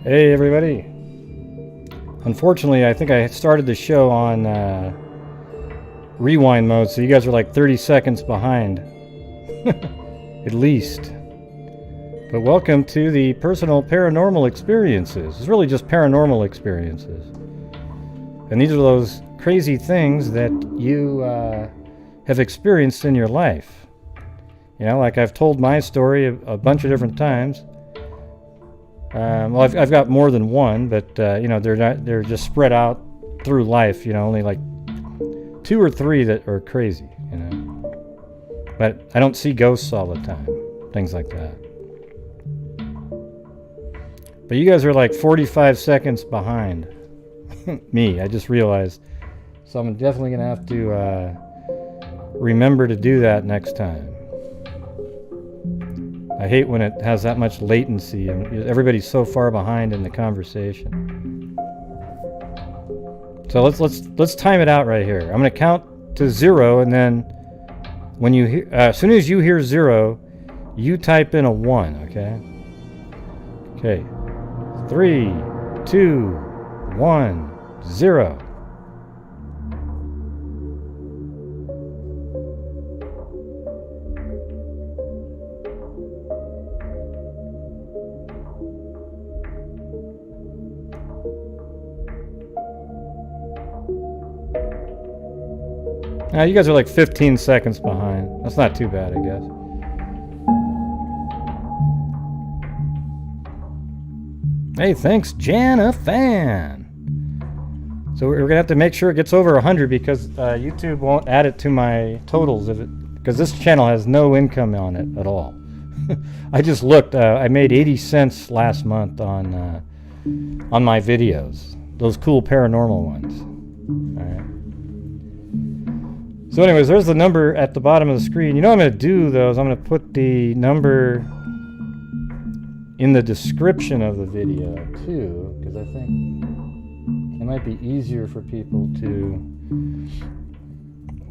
Hey everybody. Unfortunately, I think I started the show on rewind mode, so you guys are like 30 seconds behind. At least. But welcome to the personal paranormal experiences. It's really just paranormal experiences. And these are those crazy things that you have experienced in your life. You know, like I've told my story a bunch of different times. Well, I've got more than one, but you know, they're just spread out through life. You know, only like 2 or 3 that are crazy. You know, but I don't see ghosts all the time, things like that. But you guys are like 45 seconds behind me. I just realized, so I'm definitely gonna have to remember to do that next time. I hate when it has that much latency and everybody's so far behind in the conversation. So let's time it out right here. I'm going to count to 0, and then when you hear, as soon as you hear 0, you type in a 1. Okay. Okay. 3, 2, 1, 0. You guys are like 15 seconds behind. That's not too bad, I guess. Hey, thanks, Jana Fan. So we're gonna have to make sure it gets over 100 because YouTube won't add it to my totals because this channel has no income on it at all. I just looked. I made 80 cents last month on my videos. Those cool paranormal ones. All right. So anyways, there's the number at the bottom of the screen. You know what I'm going to do, though, is I'm going to put the number in the description of the video, too, because I think it might be easier for people to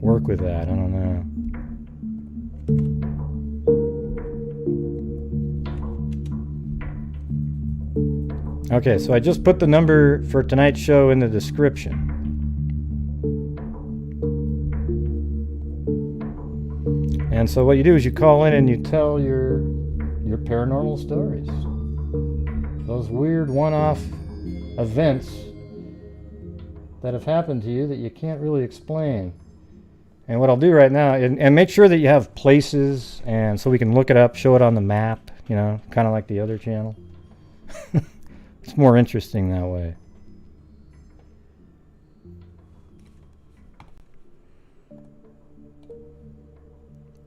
work with that. I don't know. Okay, so I just put the number for tonight's show in the description. And so what you do is you call in and you tell your paranormal stories. Those weird one-off events that have happened to you that you can't really explain. And what I'll do right now, and make sure that you have places, and so we can look it up, show it on the map, you know, kind of like the other channel. It's more interesting that way.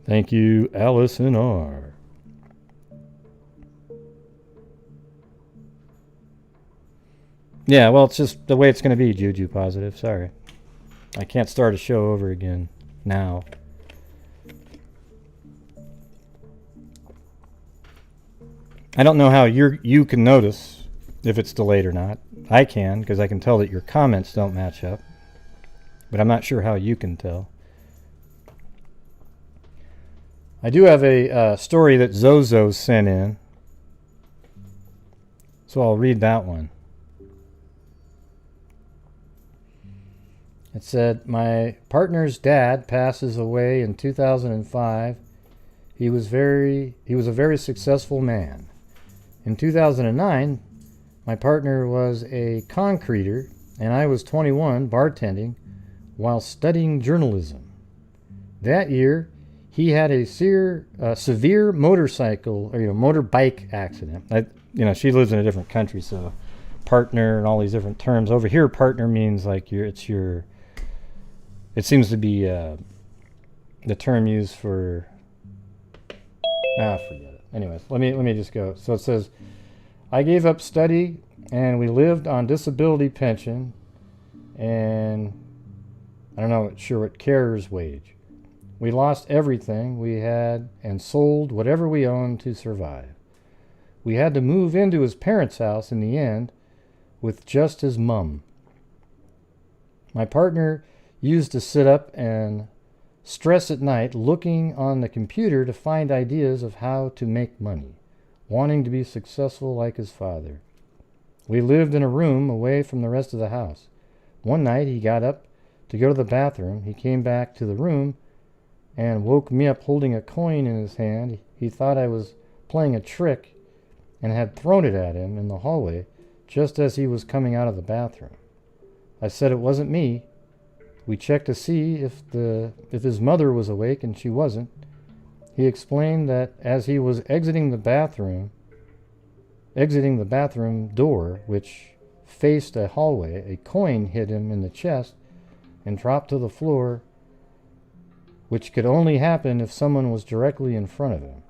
Thank you, Allison R. Yeah, well, it's just the way it's going to be, Juju Positive. Sorry. I can't start a show over again now. I don't know how you can notice if it's delayed or not. I can, because I can tell that your comments don't match up. But I'm not sure how you can tell. I do have a story that Zozo sent in, so I'll read that one. It said, my partner's dad passes away in 2005. He was a very successful man. In 2009, my partner was a concreter, and I was 21 bartending while studying journalism. That year, he had a severe motorcycle or motorbike accident. She lives in a different country, so partner and all these different terms. Over here, partner means like it seems to be the term used for. Forget it. Anyways, let me just go. So it says, I gave up study and we lived on disability pension, and I don't know sure what carer's wage. We lost everything we had and sold whatever we owned to survive. We had to move into his parents' house in the end with just his mum. My partner used to sit up and stress at night looking on the computer to find ideas of how to make money, wanting to be successful like his father. We lived in a room away from the rest of the house. One night he got up to go to the bathroom. He came back to the room and woke me up holding a coin in his hand. He thought I was playing a trick and had thrown it at him in the hallway just as he was coming out of the bathroom. I said it wasn't me. We checked to see if his mother was awake, and she wasn't. He explained that as he was exiting the bathroom door, which faced a hallway, a coin hit him in the chest and dropped to the floor, which could only happen if someone was directly in front of him.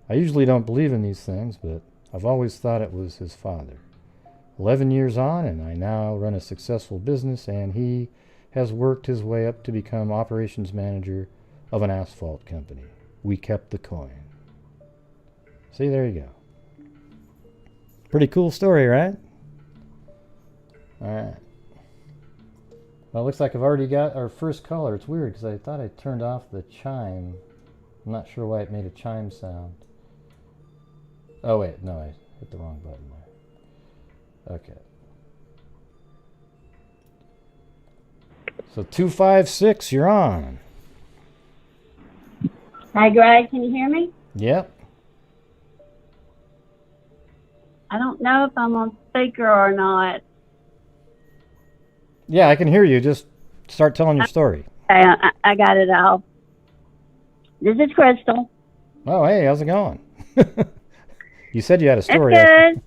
I usually don't believe in these things, but I've always thought it was his father. 11 years on, and I now run a successful business, and he has worked his way up to become operations manager of an asphalt company. We kept the coin. See, there you go. Pretty cool story, right? All right. Well, it looks like I've already got our first caller. It's weird because I thought I turned off the chime. I'm not sure why it made a chime sound. Oh, wait. No, I hit the wrong button there. Okay. So 256, you're on. Hi, Greg. Can you hear me? Yep. I don't know if I'm on speaker or not. Yeah, I can hear you. Just start telling your story. Okay, I got it all. This is Crystal. Oh, hey, how's it going? You said you had a story. It's good.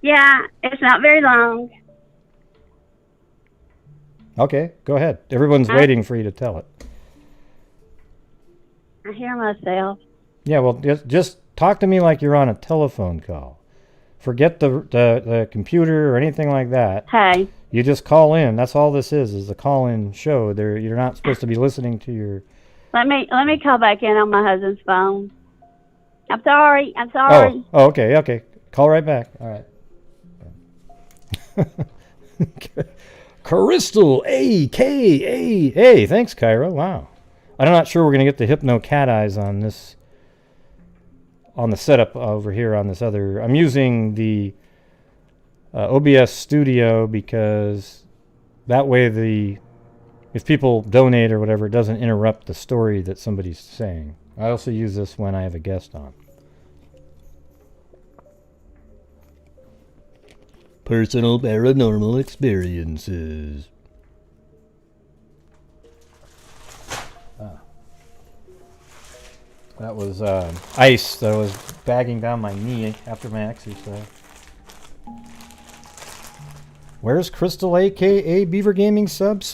Yeah, it's not very long. Okay, go ahead. Everyone's waiting for you to tell it. I hear myself. Yeah, well, just talk to me like you're on a telephone call. Forget the computer or anything like that. Hey. You just call in. That's all this is a call-in show. You're not supposed to be listening to your... Let me call back in on my husband's phone. I'm sorry. Oh, okay. Call right back. All right. Crystal, A-K-A. Hey, thanks, Kyra. Wow. I'm not sure we're going to get the Hypno Cat Eyes on this, on the setup over here on this other. I'm using the OBS Studio because that way if people donate or whatever, it doesn't interrupt the story that somebody's saying. I also use this when I have a guest on. Personal Paranormal Experiences. That was ice that was bagging down my knee after my exercise. Where's Crystal, a.k.a. Beaver Gaming sub?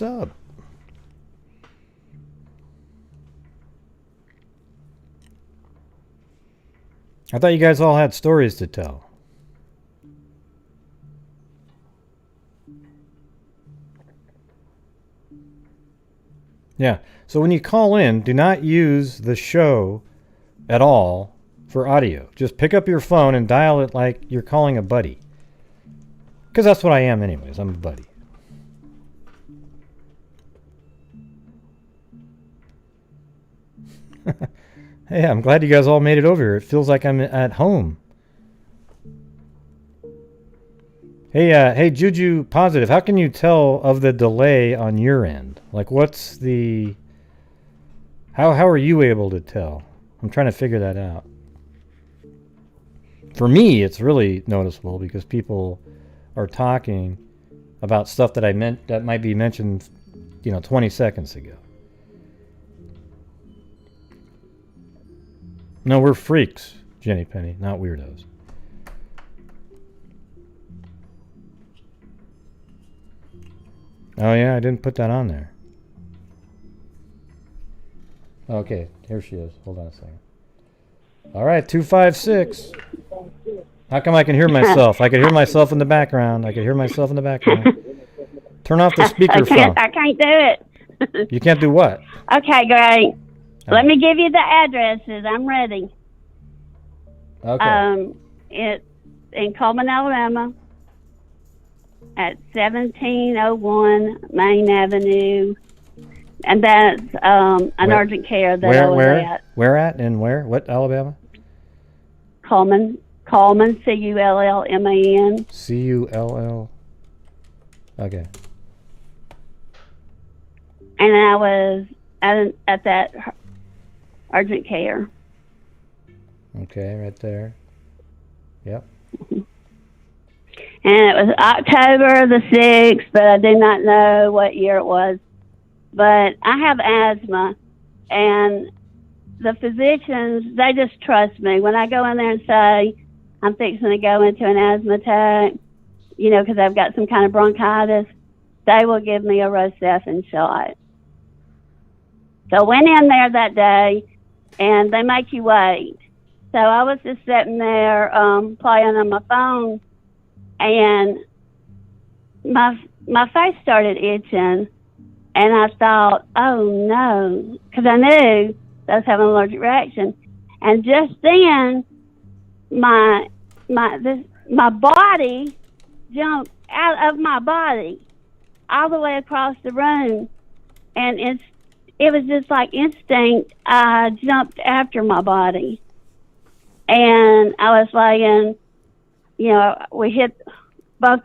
I thought you guys all had stories to tell. Yeah, so when you call in, do not use the show at all for audio. Just pick up your phone and dial it like you're calling a buddy. Because that's what I am anyways. I'm a buddy. Hey, I'm glad you guys all made it over here. It feels like I'm at home. Hey, Juju Positive, how can you tell of the delay on your end? Like, what's the... How are you able to tell? I'm trying to figure that out. For me, it's really noticeable because people are talking about stuff that might be mentioned, 20 seconds ago. No, we're freaks, Jenny Penny, not weirdos. Oh yeah, I didn't put that on there. Okay, here she is. Hold on a second. All right, 256. How come I can hear myself? I can hear myself in the background. Turn off the speakerphone. I can't do it. You can't do what? Okay, great. Let me give you the addresses. I'm ready. Okay. It's in Coleman, Alabama, at 1701 Main Avenue, and that's an urgent care that I was at. Where at and where? What, Alabama? Coleman, Cullman, Cullman. Cull. Okay. And I was at that urgent care. Okay, right there. Yep. And it was October the 6th, but I do not know what year it was. But I have asthma, and the physicians, they just trust me. When I go in there and say, I'm fixing to go into an asthma attack, you know, because I've got some kind of bronchitis, they will give me a Rocephin shot. So I went in there that day, and they make you wait. So I was just sitting there playing on my phone, and my face started itching, and I thought, oh no, because I knew I was having an allergic reaction. And just then, my body jumped out of my body all the way across the room, and it was just like instinct. I jumped after my body, and I was laying. You know, we hit both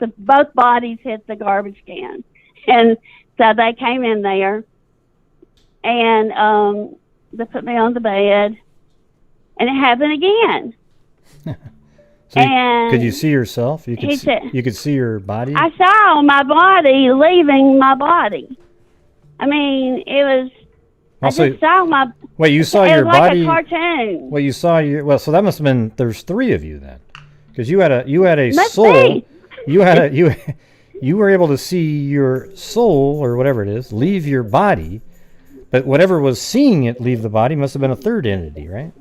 bodies hit the garbage can, and so they came in there, and they put me on the bed, and it happened again. So and could you see yourself? You could see your body? I saw my body leaving my body. I mean, it was. Also, I just saw my. Wait, you saw your like body? A cartoon. Well, you saw your. Well, so that must have been. There's three of you then, because you had a Must soul. be. You were able to see your soul or whatever it is leave your body, but whatever was seeing it leave the body must have been a third entity, right?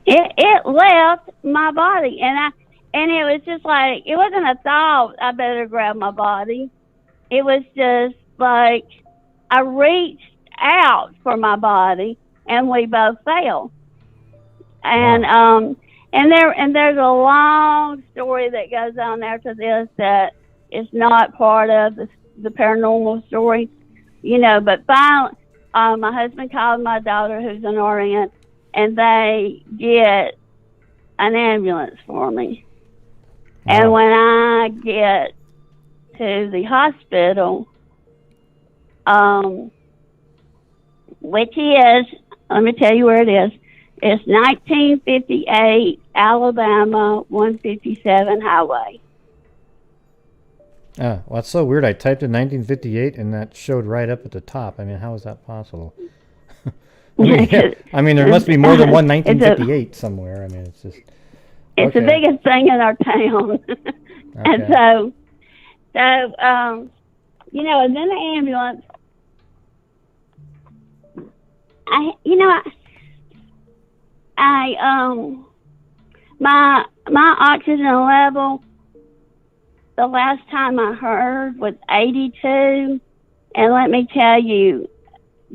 It left my body, and it was just like, it wasn't a thought I better grab my body. It was just like I reached out for my body, and we both fell. And Wow. and there's a long story that goes on after this that is not part of the paranormal story, you know. But finally, my husband called my daughter, who's an RN, and they get an ambulance for me. Wow. And when I get to the hospital, which is, let me tell you where it is. It's 1958 Alabama 157 highway. Well, that's so weird. I typed in 1958 and that showed right up at the top. I mean, how is that possible? I mean, there must be more than one 1958 somewhere. I mean, it's just. It's the biggest thing in our town. And so, you know, and then the ambulance, my oxygen level, the last time I heard, was 82. And let me tell you,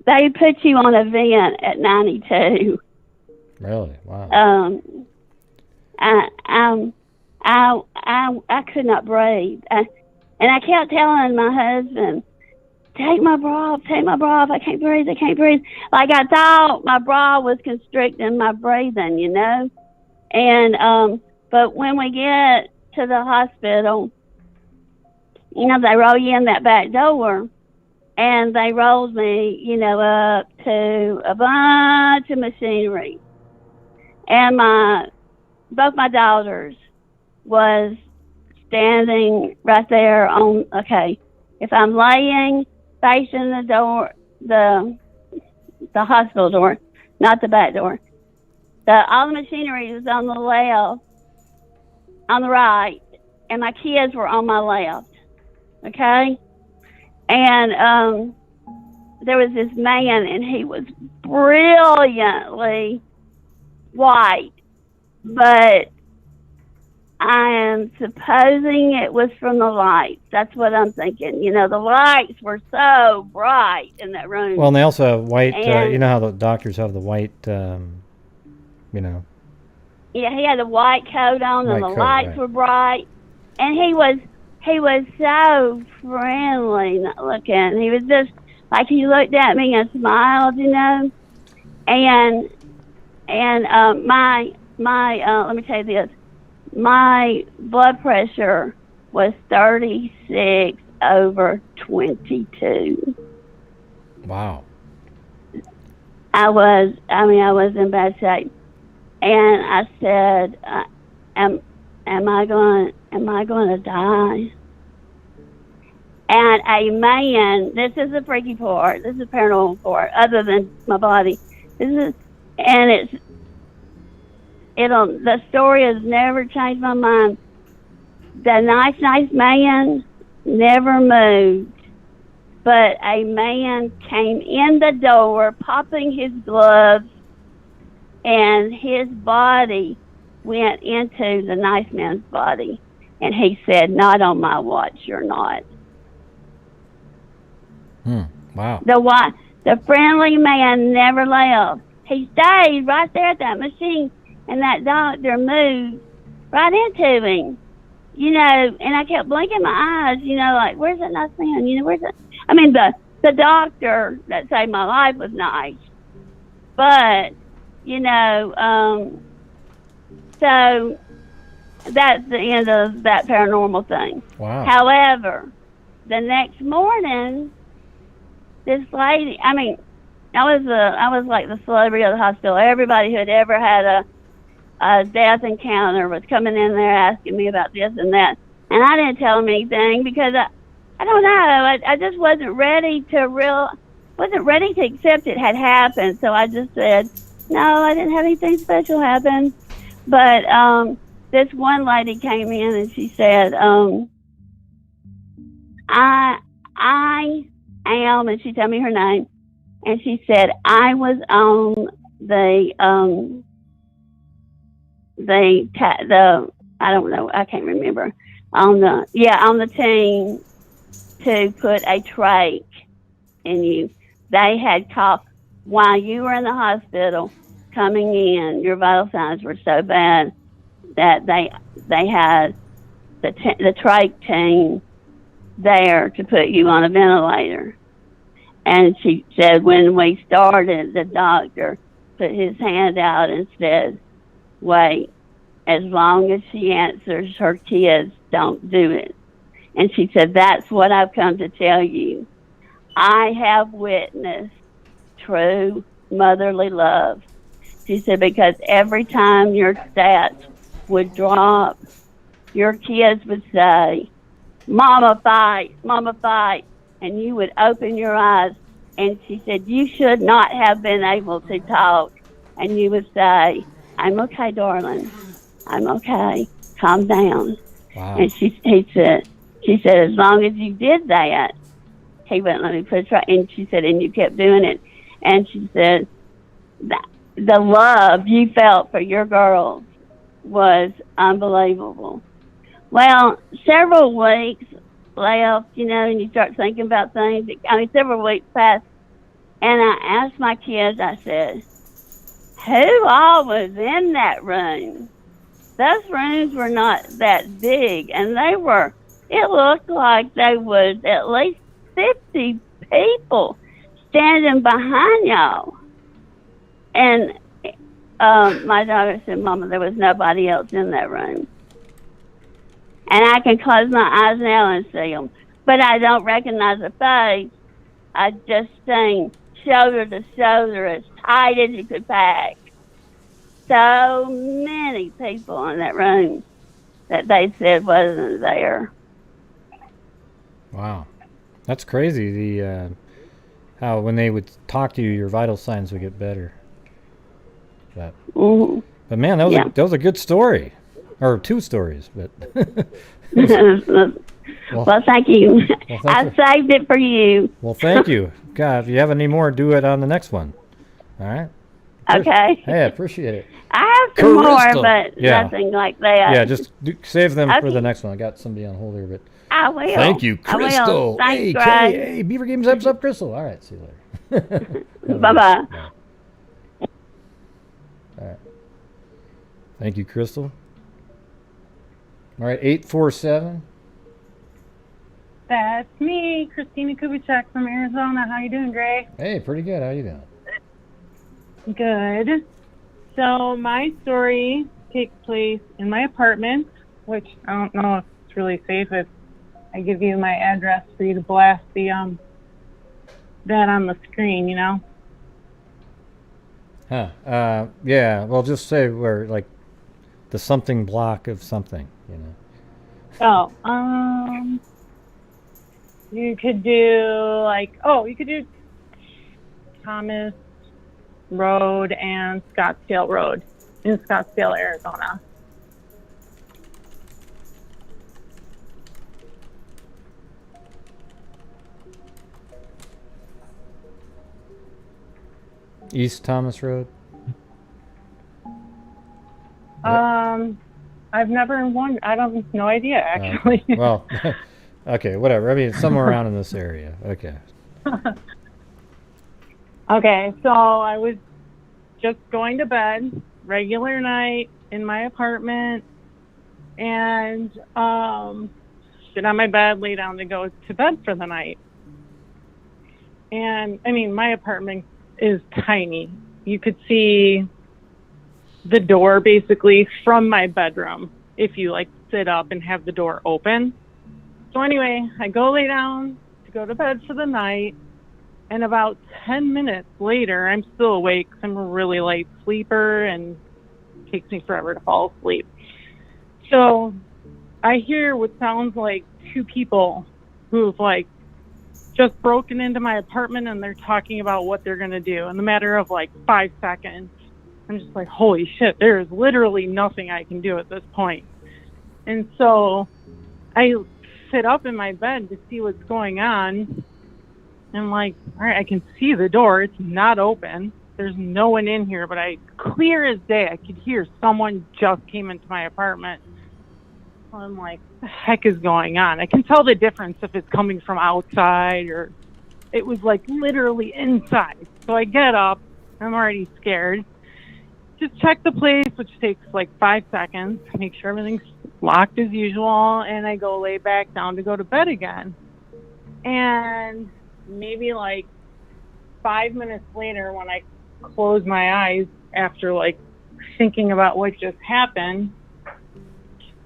they put you on a vent at 92. Really? Wow. I could not breathe. And I kept telling my husband, take my bra off, I can't breathe. Like I thought my bra was constricting my breathing, you know? And, but when we get to the hospital, you know, they roll you in that back door, and they rolled me, you know, up to a bunch of machinery. And both my daughters was standing right there on, okay, if I'm laying facing the door, the hospital door, not the back door, all the machinery was on the left, on the right, and my kids were on my left, okay? And there was this man, and he was brilliantly white, but I am supposing it was from the lights. That's what I'm thinking. You know, the lights were so bright in that room. Well, and they also have white, you know how the doctors have the white, you know. Yeah, he had a white coat on, and the lights were bright. And he was so friendly looking. He was just, like, he looked at me and smiled, you know. And let me tell you this. my blood pressure was 36/22. Wow. I was in bad shape. And I said, am I going to die? And a man, this is the freaky part, this is the paranormal part, other than my body. The story has never changed my mind. The nice man never moved, but a man came in the door, popping his gloves, and his body went into the nice man's body. And he said, "Not on my watch, you're not." Wow. The friendly man never left. He stayed right there at that machine, and that doctor moved right into him. And I kept blinking my eyes, like, where's that nice man? Where's that? I mean, the doctor that saved my life was nice. But, so that's the end of that paranormal thing. Wow. However, the next morning, this lady, I was like the celebrity of the hospital. Everybody who had ever had a death encounter was coming in there asking me about this and that. And I didn't tell them anything because I don't know, I just wasn't ready to accept it had happened. So I just said, no, I didn't have anything special happen. But this one lady came in and she said, I am, and she told me her name, and she said, I was on the I don't know, I can't remember, on the team to put a trach in you. They had called while you were in the hospital coming in. Your vital signs were so bad that they had the trach team there to put you on a ventilator. And she said when we started, the doctor put his hand out and said, wait, as long as she answers her kids, don't do it. And she said, that's what I've come to tell you. I have witnessed true motherly love. She said, because every time your stats would drop, your kids would say, Mama, fight, and you would open your eyes, and she said, you should not have been able to talk, and you would say, I'm okay, darling, I'm okay, calm down. Wow. And she said, as long as you did that, he wouldn't let me put it right. And she said, and you kept doing it. And she said, the love you felt for your girls was unbelievable. Well, several weeks left, and you start thinking about things. Several weeks passed, and I asked my kids, I said, who all was in that room? Those rooms were not that big, and it looked like there was at least 50 people standing behind y'all. And my daughter said, Mama, there was nobody else in that room. And I can close my eyes now and see them. But I don't recognize a face. I just seen shoulder to shoulder as tight as you could pack. So many people in that room that they said wasn't there. Wow. That's crazy. How when they would talk to you, your vital signs would get better. But man, that was a good story. Or two stories, but well, thank you. I saved it for you. Well, thank you. God, if you have any more, do it on the next one. All right. Okay. Hey, I appreciate it. I have some more, but nothing like that. Yeah, just save them for the next one. I got somebody on hold here, but I will. Thank you, Crystal. Thanks, hey, Beaver Games up, Crystal. All right, see you later. Bye-bye. All right. Thank you, Crystal. All right, 847. That's me, Christina Kubicek from Arizona. How you doing, Gray? Hey, pretty good. How you doing? Good. So my story takes place in my apartment, which I don't know if it's really safe if I give you my address for you to blast the that on the screen, you know? Huh. Yeah, well, just say where, like, the something block of something, you know. Oh, you could do you could do Thomas Road and Scottsdale Road in Scottsdale, Arizona. East Thomas Road? I've never won. I don't no idea actually. Well, okay, whatever. I mean, it's somewhere around in this area. Okay. Okay, so I was just going to bed, regular night in my apartment, and sit on my bed, lay down to go to bed for the night. And I mean, my apartment is tiny. You could see the door basically from my bedroom if you like sit up and have the door open. So anyway, I go lay down to go to bed for the night, and about 10 minutes later, I'm still awake 'cause I'm a really light sleeper and it takes me forever to fall asleep. So I hear what sounds like two people who've like just broken into my apartment, and they're talking about what they're going to do in the matter of like 5 seconds. I'm just like, holy shit, there is literally nothing I can do at this point. And so I sit up in my bed to see what's going on. I'm like, all right, I can see the door. It's not open. There's no one in here, but clear as day, I could hear someone just came into my apartment. So I'm like, what the heck is going on? I can tell the difference if it's coming from outside or it was like literally inside. So I get up. I'm already scared. Just check the place, which takes like 5 seconds, make sure everything's locked as usual, and I go lay back down to go to bed again. And maybe like 5 minutes later, when I close my eyes after like thinking about what just happened,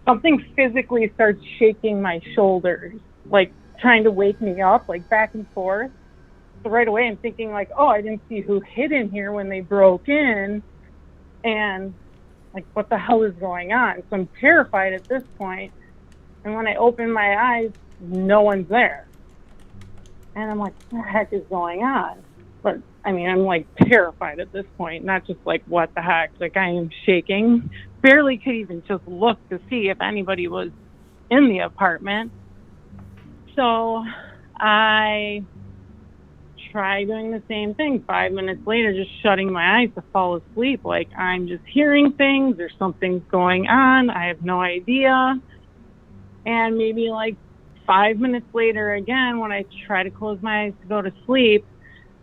something physically starts shaking my shoulders, like trying to wake me up, like back and forth. So right away I'm thinking like, oh, I didn't see who hid in here when they broke in. And like, what the hell is going on? So I'm terrified at this point. And when I open my eyes, no one's there. And I'm like, what the heck is going on? But I mean, I'm like terrified at this point, not just like, what the heck? Like, I am shaking. Barely could even just look to see if anybody was in the apartment. So I try doing the same thing 5 minutes later, just shutting my eyes to fall asleep. Like, I'm just hearing things, there's something going on, I have no idea. And maybe like 5 minutes later again, when I try to close my eyes to go to sleep,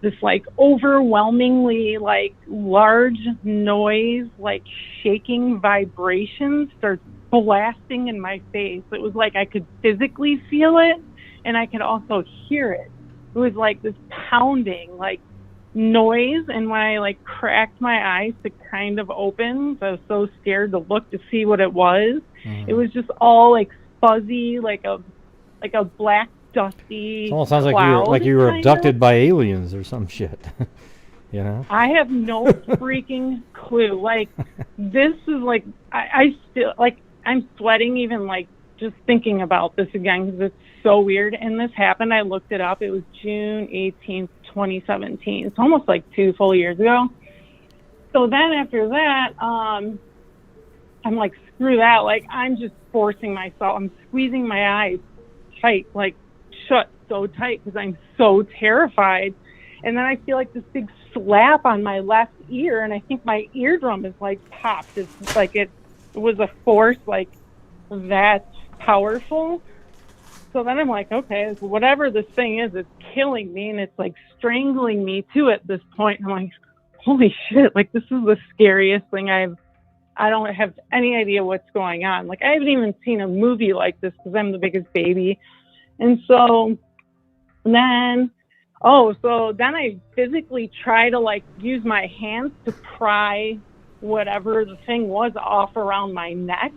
this like overwhelmingly like large noise, like shaking vibration starts blasting in my face. It was like I could physically feel it and I could also hear it. It was like this pounding, like noise. And when I like cracked my eyes to kind of open, I was so scared to look to see what it was. It was just all like fuzzy, like a black dusty. It almost sounds like you were abducted by aliens or some shit. You know? I have no freaking clue. Like, this is like, I still like, I'm sweating even like just thinking about this again because it's so weird. And this happened, I looked it up, it was June 18th, 2017. It's almost like 2 full years ago. So then after that, I'm like, screw that. Like, I'm just forcing myself. I'm squeezing my eyes tight, like shut so tight because I'm so terrified. And then I feel like this big slap on my left ear, and I think my eardrum is like popped. It's like it was a force like that powerful. So then I'm like, okay, whatever this thing is, it's killing me, and it's like strangling me to it at this point. And I'm like, holy shit, like this is the scariest thing I don't have any idea what's going on. Like, I haven't even seen a movie like this because I'm the biggest baby. And so then I physically try to like use my hands to pry whatever the thing was off around my neck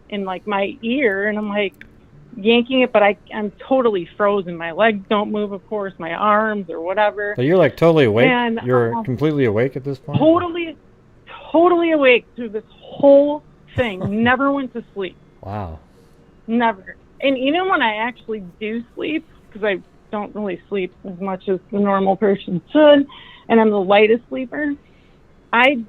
and like my ear, and I'm like yanking it, but I'm totally frozen. My legs don't move, of course, my arms or whatever. So you're like totally awake? And, you're completely awake at this point? Totally awake through this whole thing. Never went to sleep. Wow. Never. And even when I actually do sleep, because I don't really sleep as much as the normal person should, and I'm the lightest sleeper, I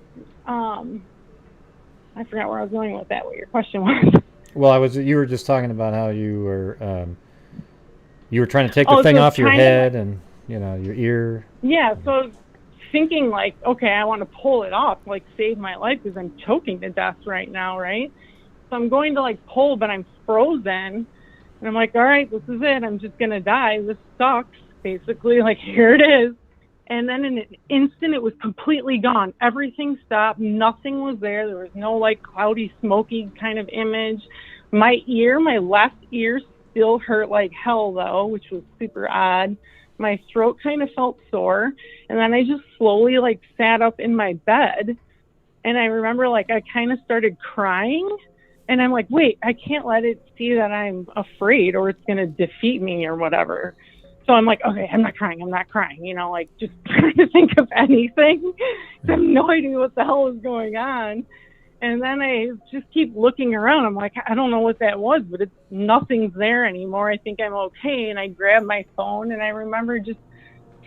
forgot where I was going with that, what your question was. Well, you were just talking about how you were trying to take the thing off your head and, your ear. Yeah, so thinking like, okay, I want to pull it off, like save my life because I'm choking to death right now, right? So I'm going to like pull, but I'm frozen. And I'm like, all right, this is it. I'm just going to die. This sucks, basically. Like, here it is. And then in an instant, it was completely gone. Everything stopped. Nothing was there. There was no like cloudy, smoky kind of image. My left ear still hurt like hell though, which was super odd. My throat kind of felt sore. And then I just slowly like sat up in my bed. And I remember like I kind of started crying. And I'm like, wait, I can't let it see that I'm afraid or it's going to defeat me or whatever. So I'm like, okay, I'm not crying, like just trying to think of anything. I have no idea what the hell is going on. And then I just keep looking around. I'm like, I don't know what that was, but nothing's there anymore. I think I'm okay. And I grabbed my phone and I remember just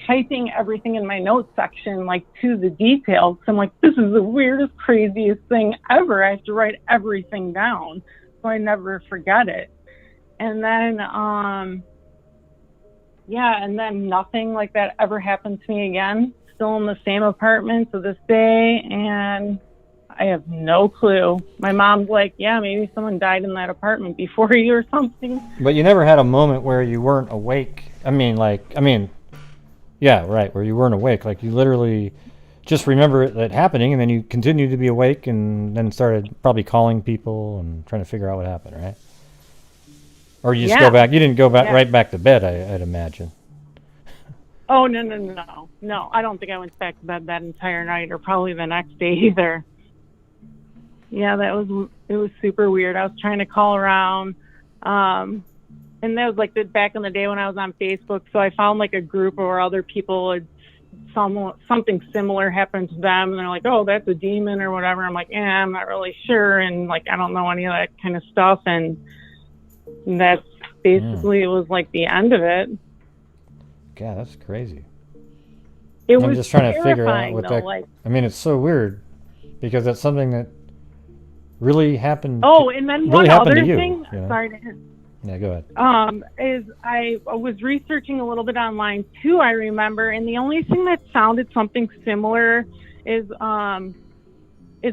typing everything in my notes section, like to the details. So I'm like, this is the weirdest, craziest thing ever. I have to write everything down so I never forget it. And then, and then nothing like that ever happened to me again. Still in the same apartment to this day, and I have no clue. My mom's like, yeah, maybe someone died in that apartment before you or something. But you never had a moment where you weren't awake. Yeah, right, where you weren't awake. Like you literally just remember that happening, and then you continued to be awake, and then started probably calling people and trying to figure out what happened, right? Or you just go back. You didn't go back right back to bed, I'd imagine. Oh, no. I don't think I went back to bed that entire night or probably the next day either. Yeah, it was super weird. I was trying to call around. And that was like back in the day when I was on Facebook. So I found like a group where other people had something similar happened to them. And they're like, oh, that's a demon or whatever. I'm like, I'm not really sure. And like, I don't know any of that kind of stuff. And that's basically, it was like the end of it. God, that's crazy. I'm just trying to figure out what that... it's so weird because that's something that really happened. Oh, and then really one other to you, thing, sorry to hear. Yeah, go ahead. Is I was researching a little bit online too, I remember, and the only thing that sounded something similar is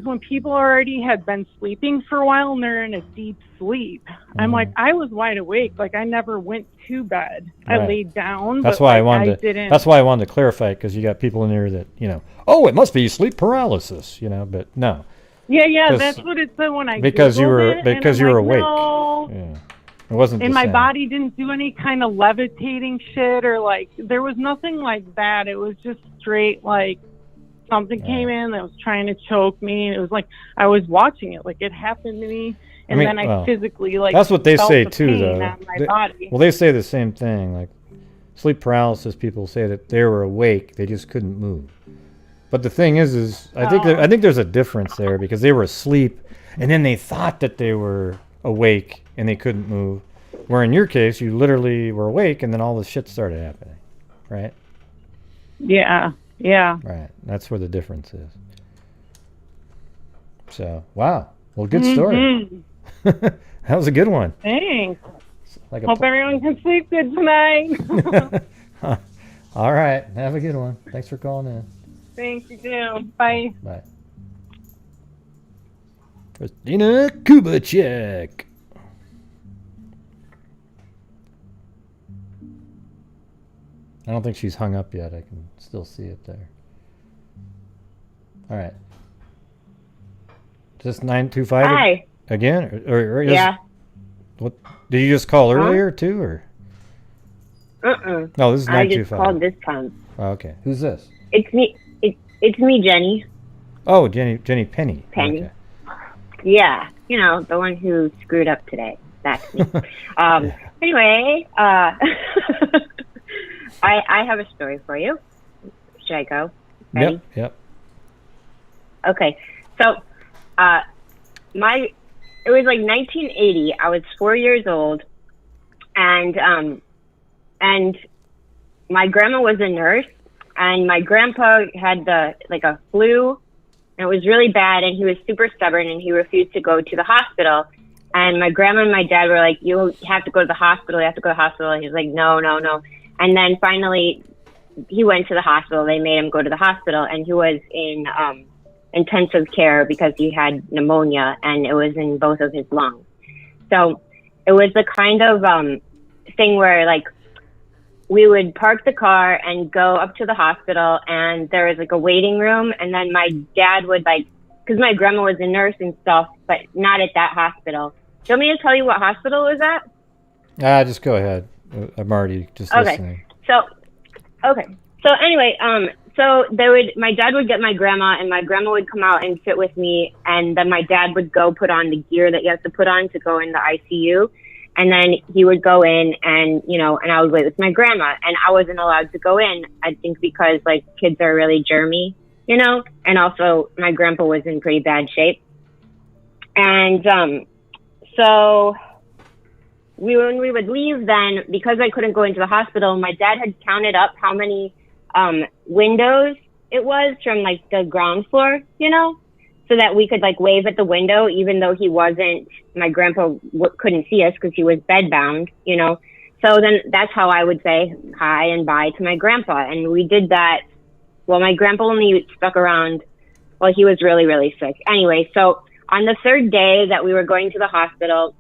when people already had been sleeping for a while and they're in a deep sleep. Mm-hmm. I'm like, I was wide awake. Like I never went to bed. Right. I laid down. That's but why I didn't. That's why I wanted to clarify, because you got people in there that, it must be sleep paralysis, but no. Yeah, that's what it said when I because you were awake. No. Yeah. It wasn't. And my body didn't do any kind of levitating shit or like there was nothing like that. It was just straight like something came in that was trying to choke me. It was like I was watching it, like it happened to me, and then I physically like. That's what they felt say the too, pain though. on my body. Well, they say the same thing. Like sleep paralysis, people say that they were awake, they just couldn't move. But the thing is I think there's a difference there, because they were asleep, and then they thought that they were awake and they couldn't move. Where in your case, you literally were awake, and then all this shit started happening, right? Yeah. Right. That's where the difference is. So, wow. Well, good story. That was a good one. Thanks. Hope everyone can sleep good tonight. All right. Have a good one. Thanks for calling in. Thanks, you too. Bye. Bye. Christina Kubacek. I don't think she's hung up yet. I can still see it there. All right. Just 925 Hi. Again? Or yeah. What? Did you just call earlier too, or? No, this is 925. I just called this time. Oh, okay. Who's this? It's me. It's me, Jenny. Oh, Jenny Penny. Penny. Okay. Yeah, the one who screwed up today. That's me. Anyway, I have a story for you. Should I go? Ready? Yep. Okay. So, it was like 1980. I was 4 years old, and my grandma was a nurse, and my grandpa had a flu, and it was really bad, and he was super stubborn, and he refused to go to the hospital. And my grandma and my dad were like, "You have to go to the hospital. You have to go to the hospital." And he was like, "No, no, no." And then finally, he went to the hospital. They made him go to the hospital, and he was in intensive care because he had pneumonia, and it was in both of his lungs. So it was the kind of thing where, like, we would park the car and go up to the hospital, and there was like a waiting room, and then my dad would, like, because my grandma was a nurse and stuff, but not at that hospital. Do you want me to tell you what hospital it was at? Just go ahead. I'm already just Okay. listening. So anyway, so my dad would get my grandma, and my grandma would come out and sit with me, and then my dad would go put on the gear that you have to put on to go in the ICU, and then he would go in, and and I would wait with my grandma, and I wasn't allowed to go in, I think because, like, kids are really germy, and also my grandpa was in pretty bad shape. And so when we would leave, then, because I couldn't go into the hospital, my dad had counted up how many windows it was from, like, the ground floor, so that we could, like, wave at the window, even though my grandpa couldn't see us because he was bedbound, So then that's how I would say hi and bye to my grandpa. And we did that. Well, my grandpa only stuck around. Well, he was really, really sick. Anyway, so on the third day that we were going to the hospital,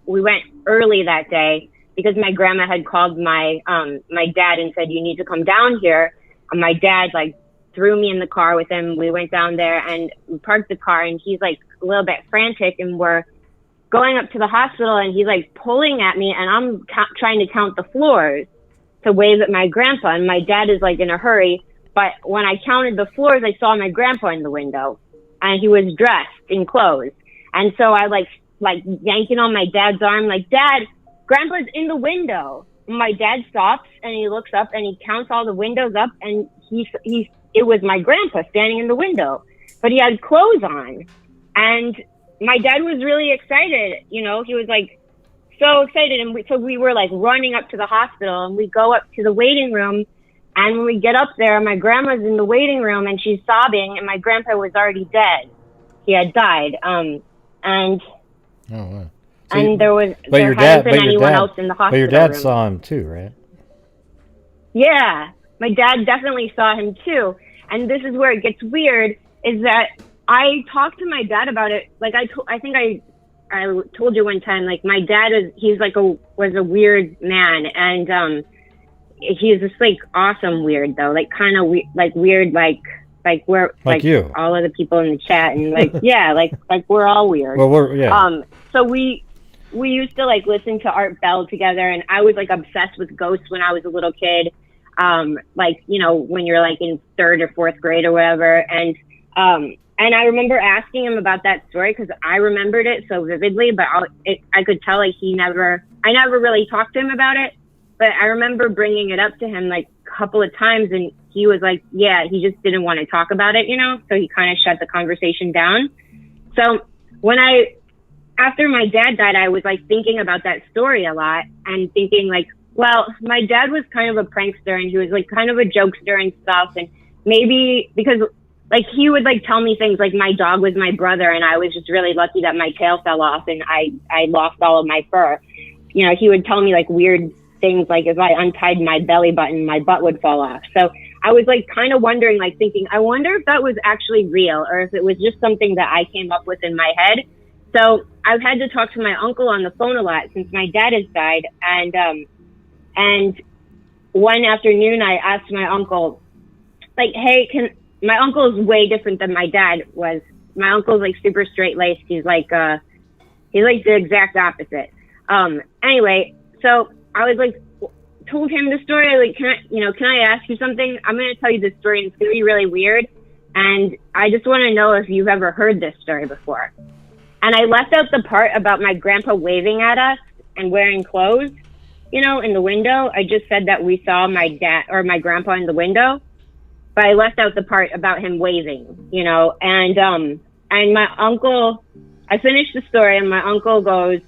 we went early that day because my grandma had called my dad and said, "You need to come down here." And my dad, like, threw me in the car with him. We went down there and we parked the car, and he's, like, a little bit frantic, and we're going up to the hospital, and he's, like, pulling at me, and I'm trying to count the floors to wave at my grandpa, and my dad is, like, in a hurry. But when I counted the floors, I saw my grandpa in the window, and he was dressed in clothes. And so I like yanking on my dad's arm, like, "Dad, Grandpa's in the window." And my dad stops, and he looks up, and he counts all the windows up, and it was my grandpa standing in the window, but he had clothes on. And my dad was really excited. He was, like, so excited. And so we were, like, running up to the hospital, and we go up to the waiting room. And when we get up there, my grandma's in the waiting room, and she's sobbing, and my grandpa was already dead. He had died. And Oh, wow. and there hasn't been anyone else in the hospital. But your dad room. saw him too, right? Yeah, my dad definitely saw him too. And this is where it gets weird, is that I talked to my dad about it. Like, I think I told you one time, like, my dad was a weird man, and he's just, like, awesome weird though, like, kind of weird, like we're like you, all of the people in the chat, and like yeah, like we're all weird. Well, so we used to, like, listen to Art Bell together, and I was, like, obsessed with ghosts when I was a little kid. Like, when you're, like, in third or fourth grade or whatever, and I remember asking him about that story because I remembered it so vividly, but I could tell, like, I never really talked to him about it, but I remember bringing it up to him, like, a couple of times, and he was like, yeah, he just didn't want to talk about it, so he kind of shut the conversation down. So after my dad died, I was, like, thinking about that story a lot and thinking, like, well, my dad was kind of a prankster, and he was, like, kind of a jokester and stuff, and maybe because, like, he would, like, tell me things like my dog was my brother, and I was just really lucky that my tail fell off and I lost all of my fur. He would tell me, like, weird things, like, if I untied my belly button, my butt would fall off. So I was, like, kind of wondering, like, thinking, I wonder if that was actually real or if it was just something that I came up with in my head. So I've had to talk to my uncle on the phone a lot since my dad has died. And one afternoon I asked my uncle, like, hey, my uncle is way different than my dad was. My uncle's, like, super straight-laced. He's like the exact opposite. Anyway, so I was, like, told him the story. Like, can I ask you something? I'm going to tell you this story, and it's going to be really weird. and I just want to know if you've ever heard this story before. And I left out the part about my grandpa waving at us and wearing clothes, you know, in the window. I just said that we saw my dad or my grandpa in the window, but I left out the part about him waving, you know. And my uncle, I finished the story, and my uncle goes,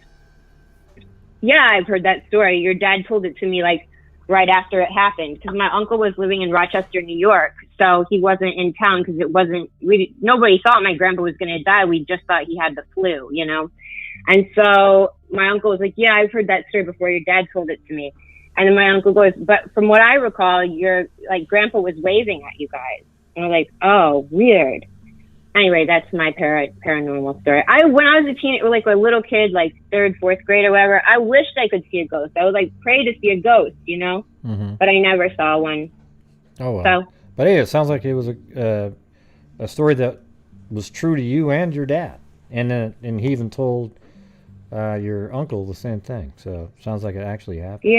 "Yeah, I've heard that story. Your dad told it to me like right after it happened, because my uncle was living in Rochester, New York, so he wasn't in town because nobody thought my grandpa was going to die. We just thought he had the flu, you know." And so my uncle was like, "Yeah, I've heard that story before. Your dad told it to me." And then my uncle goes, "But from what I recall, your like grandpa was waving at you guys." And I'm like, "Oh, weird." Anyway, that's my paranormal story. When I was a teenager, like a little kid, like 3rd, 4th grade or whatever, I wished I could see a ghost. I would like pray to see a ghost, you know, but I never saw one. Oh, well. So, but hey, it sounds like it was a story that was true to you and your dad, and he even told your uncle the same thing. So sounds like it actually happened.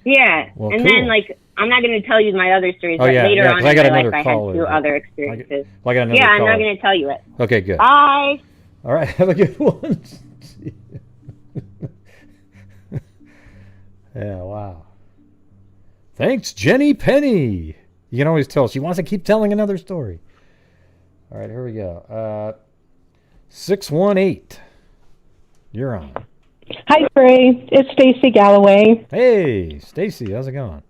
Yeah. Well, and cool. Then like, I'm not going to tell you my other stories, but later on in my life, I had 2 other experiences. I got another I'm not going to tell you it. Okay, good. Bye. All right, have a good one. Yeah, wow. Thanks, Jenny Penny. You can always tell she wants to keep telling another story. All right, here we go. 618. You're on. Hi, Gray. It's Stacie Galloway. Hey, Stacie, how's it going?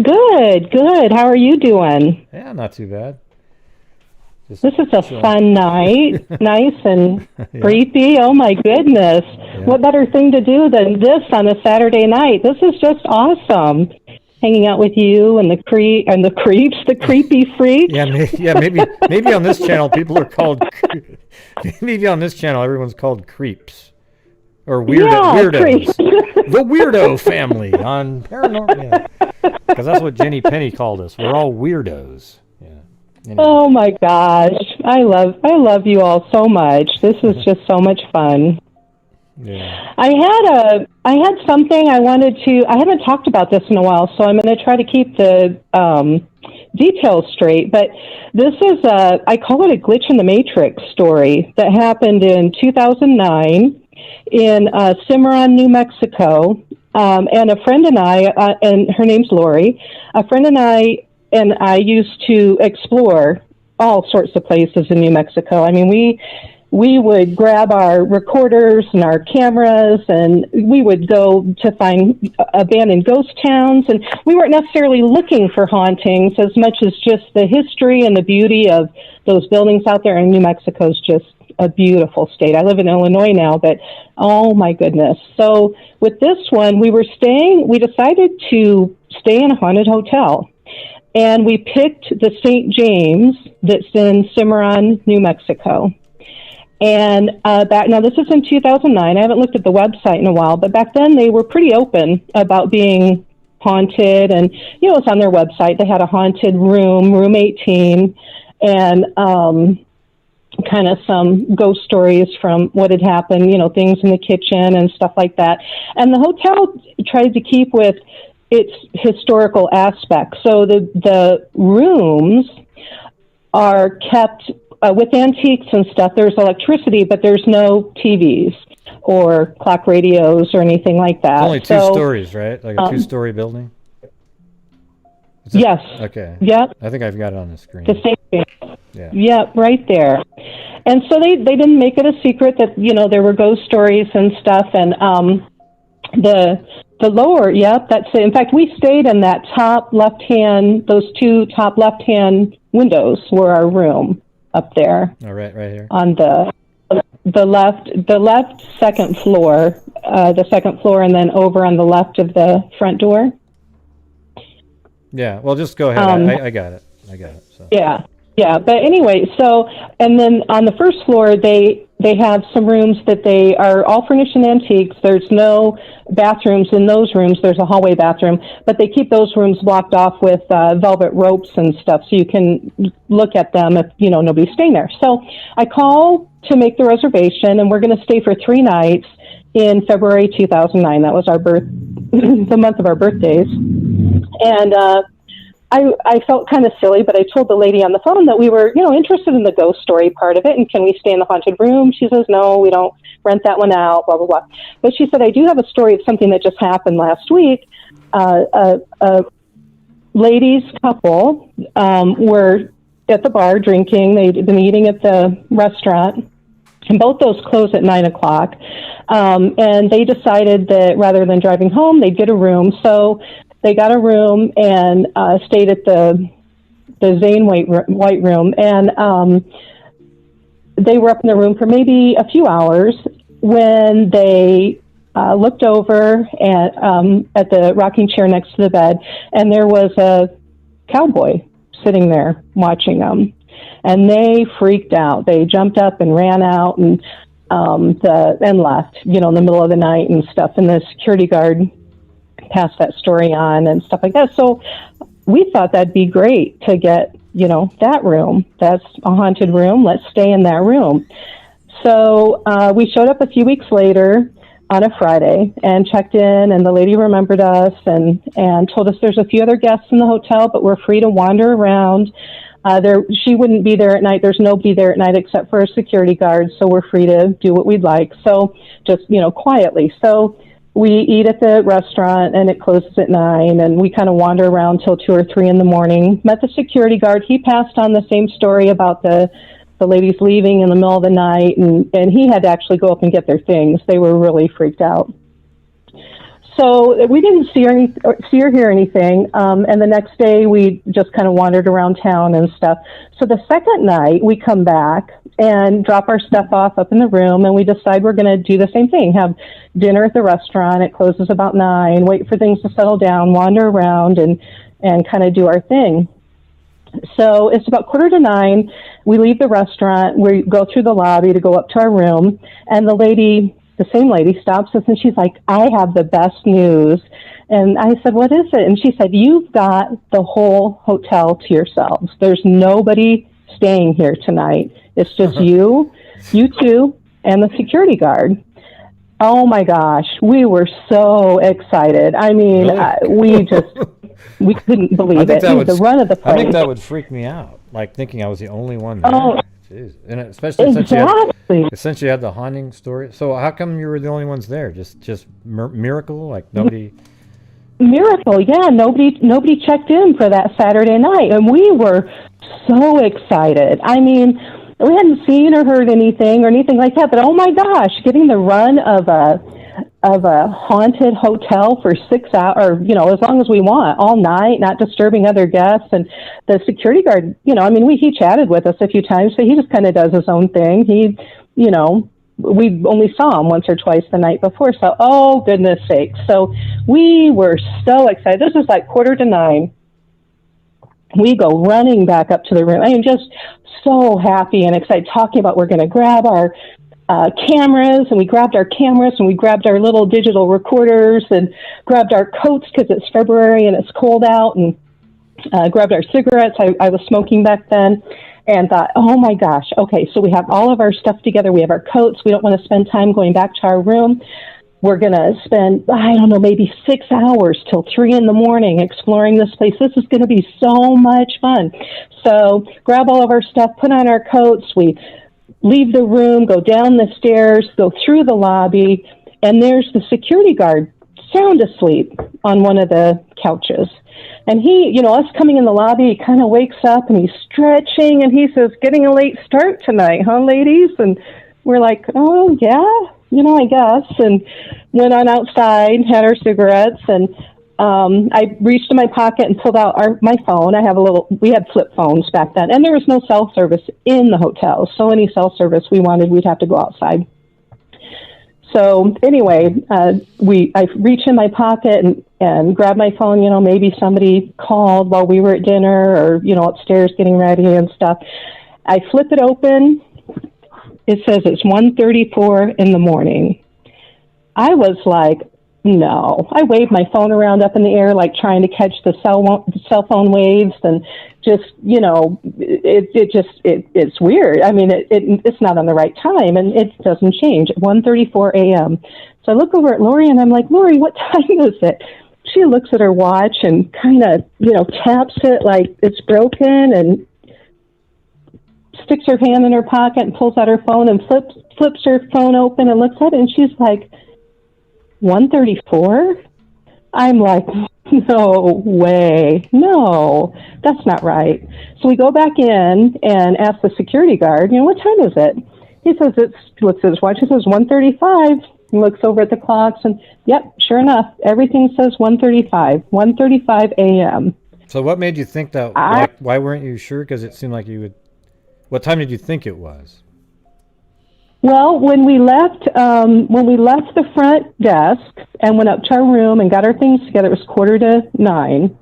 Good. How are you doing? Yeah, not too bad. This is a fun night. Nice and creepy. Oh, my goodness. Yeah. What better thing to do than this on a Saturday night? This is just awesome. Hanging out with you and the creeps, the creepy freaks. Maybe on this channel people are called. Maybe on this channel everyone's called creeps or weirdos. The Weirdo Family on Paranormal. Because that's what Jenny Penny called us. We're all weirdos. Yeah. Anyway. Oh my gosh, I love you all so much. This is just so much fun. Yeah. I had something I wanted to. I haven't talked about this in a while, so I'm going to try to keep the details straight. But this is I call it a glitch in the matrix story that happened in 2009 in Cimarron, New Mexico. And a friend and I, and her name's Lori, a friend and I used to explore all sorts of places in New Mexico. I mean, we would grab our recorders and our cameras, and we would go to find abandoned ghost towns. And we weren't necessarily looking for hauntings as much as just the history and the beauty of those buildings out there. And New Mexico's just a beautiful state. I live in Illinois now, but oh my goodness. So with this one, we decided to stay in a haunted hotel, and we picked the St. James that's in Cimarron, New Mexico. And now this is in 2009. I haven't looked at the website in a while, but back then they were pretty open about being haunted, and you know, it's on their website. They had a haunted room 18, and kind of some ghost stories from what had happened, you know, things in the kitchen and stuff like that. And the hotel tried to keep with its historical aspects. So the rooms are kept with antiques and stuff. There's electricity, but there's no TVs or clock radios or anything like that. Only 2 stories, right? Like a 2-story building? Yes. Okay. Yep. I think I've got it on the screen. The same. Yeah. Yep, right there. And so they didn't make it a secret that, you know, there were ghost stories and stuff. And the lower, yep, that's it. In fact, we stayed in that top left-hand, those 2 top left-hand windows were our room up there. All right, right here. On the left second floor, and then over on the left of the front door. Yeah, well, just go ahead. I got it. So. Yeah. But anyway, so, and then on the first floor, they have some rooms that they are all furnished in antiques. There's no bathrooms in those rooms. There's a hallway bathroom, but they keep those rooms blocked off with velvet ropes and stuff, so you can look at them if, you know, nobody's staying there. So I call to make the reservation, and we're going to stay for 3 nights in February 2009. That was our the month of our birthdays. And I felt kind of silly, but I told the lady on the phone that we were, interested in the ghost story part of it, and can we stay in the haunted room? She says, no, we don't rent that one out, blah, blah, blah. But she said, I do have a story of something that just happened last week. A ladies couple were at the bar drinking. They'd been eating at the restaurant, and both those close at 9 o'clock. And they decided that rather than driving home, they'd get a room. So they got a room and stayed at the Zane White room. And they were up in the room for maybe a few hours when they looked over at the rocking chair next to the bed, and there was a cowboy sitting there watching them. And they freaked out. They jumped up and ran out and left, in the middle of the night and stuff. And the security guard passed that story on and stuff like that. So we thought that'd be great to get, that room. That's a haunted room. Let's stay in that room. So we showed up a few weeks later on a Friday and checked in, and the lady remembered us and told us there's a few other guests in the hotel, but we're free to wander around. She wouldn't be there at night. There's nobody there at night except for a security guard, so we're free to do what we'd like. So just, quietly. So we eat at the restaurant, and it closes at 9, and we kind of wander around till 2 or 3 in the morning. Met the security guard. He passed on the same story about the ladies leaving in the middle of the night, and he had to actually go up and get their things. They were really freaked out. So we didn't see or hear anything, and the next day we just kind of wandered around town and stuff. So the second night we come back and drop our stuff off up in the room, and we decide we're going to do the same thing, have dinner at the restaurant. It closes about 9, wait for things to settle down, wander around, and kind of do our thing. So it's about 8:45. We leave the restaurant. We go through the lobby to go up to our room, and the same lady stops us, and she's like, I have the best news. And I said, what is it? And she said, you've got the whole hotel to yourselves. There's nobody staying here tonight. It's just you two, and the security guard. Oh my gosh, we were so excited. I mean, we couldn't believe it. The run of the place. I think that would freak me out, like thinking I was the only one there. Oh, jeez. And especially since you had the haunting story. So how come you were the only ones there? Just miracle? Like nobody... Miracle, yeah. Nobody checked in for that Saturday night, and we were so excited. I mean, we hadn't seen or heard anything like that, but oh my gosh, getting the run of a haunted hotel for 6 hours, or, as long as we want, all night, not disturbing other guests. And the security guard, he chatted with us a few times, but he just kind of does his own thing. He, we only saw him once or twice the night before. So, oh, goodness sakes. So we were so excited. This was like 8:45. We go running back up to the room. I am just so happy and excited, talking about we're going to grab our cameras, and we grabbed our cameras, and we grabbed our little digital recorders, and grabbed our coats because it's February and it's cold out, and grabbed our cigarettes. I was smoking back then, and thought, oh my gosh, okay, so we have all of our stuff together. We have our coats. We don't want to spend time going back to our room. We're going to spend, maybe 6 hours till 3 in the morning exploring this place. This is going to be so much fun. So grab all of our stuff, put on our coats. We leave the room, go down the stairs, go through the lobby, and there's the security guard sound asleep on one of the couches. And he, us coming in the lobby, he kind of wakes up and he's stretching, and he says, getting a late start tonight, huh, ladies? And we're like, oh, yeah, I guess. And went on outside, had our cigarettes, and I reached in my pocket and pulled out my phone. We had flip phones back then, and there was no cell service in the hotel. So any cell service we wanted, we'd have to go outside. So anyway, I reached in my pocket and grabbed my phone. Maybe somebody called while we were at dinner, or, upstairs getting ready and stuff. I flip it open. It says it's 1:34 in the morning. I was like, no. I waved my phone around up in the air, like trying to catch the cell phone waves, and just, it's weird. I mean, it's not on the right time, and it doesn't change at 1:34 a.m. So I look over at Lori, and I'm like, Lori, what time is it? she looks at her watch and kind of, taps it like it's broken and sticks her hand in her pocket and pulls out her phone and flips her phone open and looks at it, and she's like, 1:34? I'm like, no way. No, that's not right. So we go back in and ask the security guard, what time is it? He says, looks at his watch, he says 1:35. He looks over at the clocks and, yep, sure enough, everything says 1:35 a.m. So what made you think that? Why weren't you sure? Because it seemed like you would. What time did you think it was? Well, when we left the front desk and went up to our room and got our things together, it was 8:45.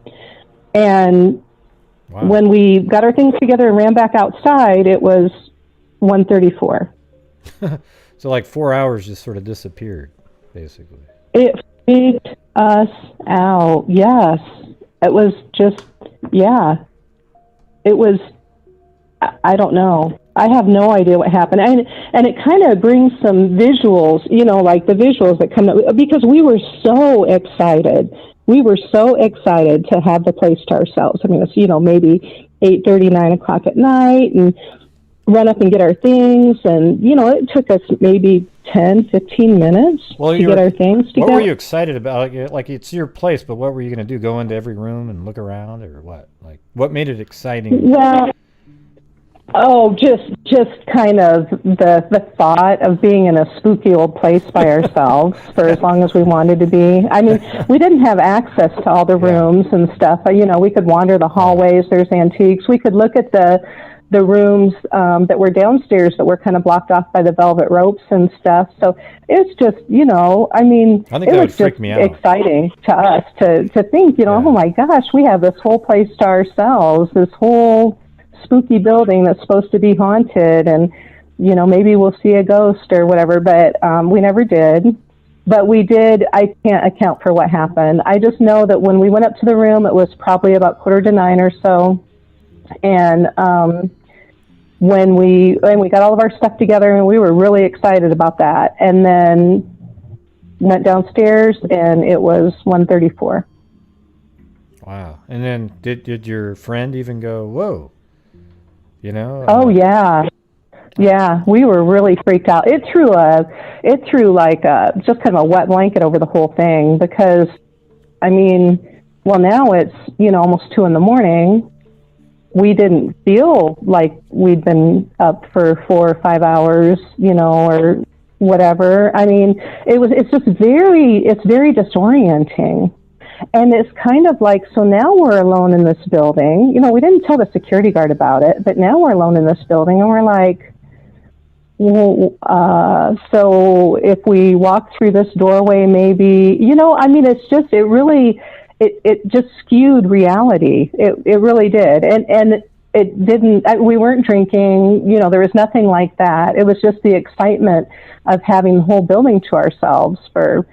And wow. When we got our things together and ran back outside, it was 1:34. So like 4 hours just sort of disappeared, basically. It freaked us out. Yes. It was just, yeah. It was, I don't know. I have no idea what happened. And it kind of brings some visuals, like the visuals that come up, because we were so excited. We were so excited to have the place to ourselves. I mean, it's, maybe 8:30, 9 o'clock at night, and run up and get our things. And, it took us maybe 10, 15 minutes to get our things together. What were you excited about? Like, it's your place, but what were you going to do? Go into every room and look around, or what? Like, what made it exciting? Well, just kind of the thought of being in a spooky old place by ourselves for as long as we wanted to be. I mean, we didn't have access to all the rooms and stuff. We could wander the hallways. There's antiques. We could look at the rooms that were downstairs that were kind of blocked off by the velvet ropes and stuff. So it's just, I think it was just exciting to us to think, oh my gosh, we have this whole place to ourselves, this whole spooky building that's supposed to be haunted, and maybe we'll see a ghost or whatever, but we never did. But we did. I can't account for what happened. I just know that when we went up to the room, it was probably about 8:45 or so, and when we got all of our stuff together, and we were really excited about that, and then went downstairs and it was 1:34. Wow. And then did your friend even go, whoa? Oh yeah, we were really freaked out. It threw like just kind of a wet blanket over the whole thing, because, now it's almost 2 a.m. We didn't feel like we'd been up for 4 or 5 hours, or whatever. It's very disorienting. And it's kind of like, so now we're alone in this building. We didn't tell the security guard about it, but now we're alone in this building, and we're like, well, so if we walk through this doorway, maybe, it just skewed reality. It really did. And it didn't, we weren't drinking, there was nothing like that. It was just the excitement of having the whole building to ourselves for,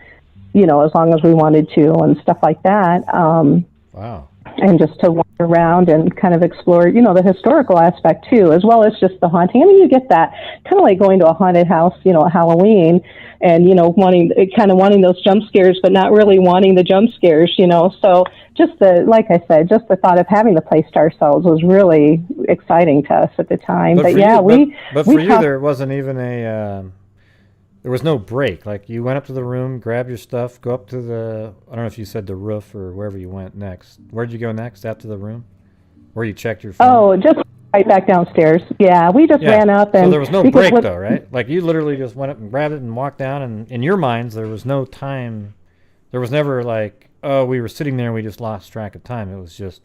as long as we wanted to and stuff like that. Wow. And just to walk around and kind of explore, the historical aspect too, as well as just the haunting. You get that kind of like going to a haunted house, at Halloween, and, wanting those jump scares, but not really wanting the jump scares, So just like I said, just the thought of having the place to ourselves was really exciting to us at the time. But for you, there wasn't even there was no break. Like, you went up to the room, grabbed your stuff, go up to I don't know if you said the roof or wherever you went next. Where'd you go next after the room? Where you checked your phone? Oh, just right back downstairs. Yeah, we just ran up. And so there was no break, though, right? Like, you literally just went up and grabbed it and walked down, and in your minds, there was no time. There was never like, oh, we were sitting there and we just lost track of time. It was just...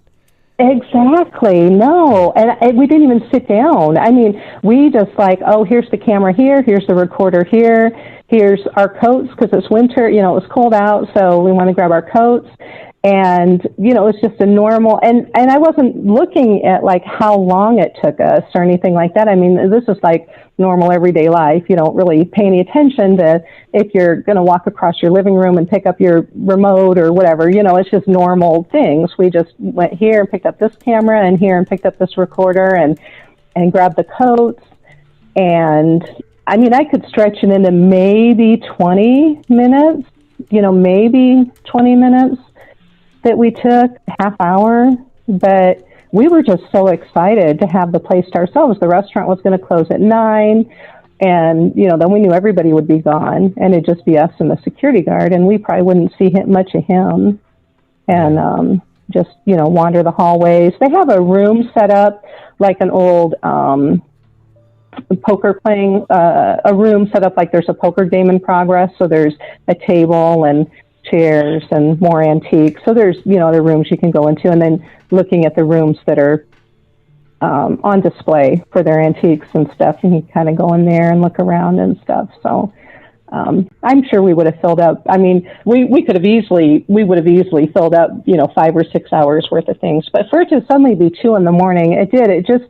Exactly. No. And we didn't even sit down. We just like, oh, here's the camera here, here's the recorder here, here's our coats, because it's winter, it was cold out, so we want to grab our coats. And, it's just a normal, and I wasn't looking at like how long it took us or anything like that. This is like normal everyday life. You don't really pay any attention to if you're going to walk across your living room and pick up your remote or whatever. It's just normal things. We just went here and picked up this camera, and here and picked up this recorder, and grabbed the coats. And I could stretch it into maybe 20 minutes, maybe 20 minutes. that we took, half hour, but we were just so excited to have the place to ourselves. The restaurant was going to close at 9, and, you know, then we knew everybody would be gone, and it'd just be us and the security guard, and we probably wouldn't see much of him, and just, you know, wander the hallways. They have a room set up like an old poker playing, a room set up like there's a poker game in progress, so there's a table and chairs and more antiques. So there's, you know, other rooms you can go into, and then looking at the rooms that are on display for their antiques and stuff, and you kind of go in there and look around and stuff. So I'm sure we would have filled up. I mean, we would have easily filled up, you know, 5 or 6 hours worth of things. But for it to suddenly be 2 in the morning, it did. It just,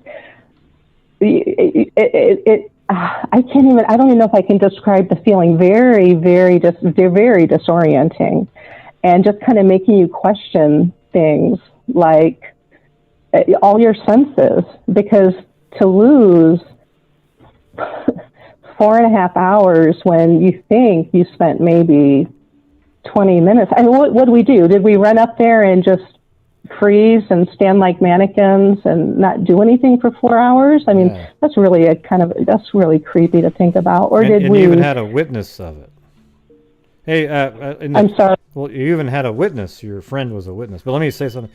I can't even, I don't even know if I can describe the feeling. Very, very disorienting, and just kind of making you question things like all your senses, because to lose 4.5 hours when you think you spent maybe 20 minutes. I mean, what did we do? Did we run up there and just freeze and stand like mannequins and not do anything for 4 hours? I mean, that's really that's really creepy to think about. Or did we? You even had a witness of it. Hey, I'm sorry. Well, you even had a witness. Your friend was a witness. But let me say something.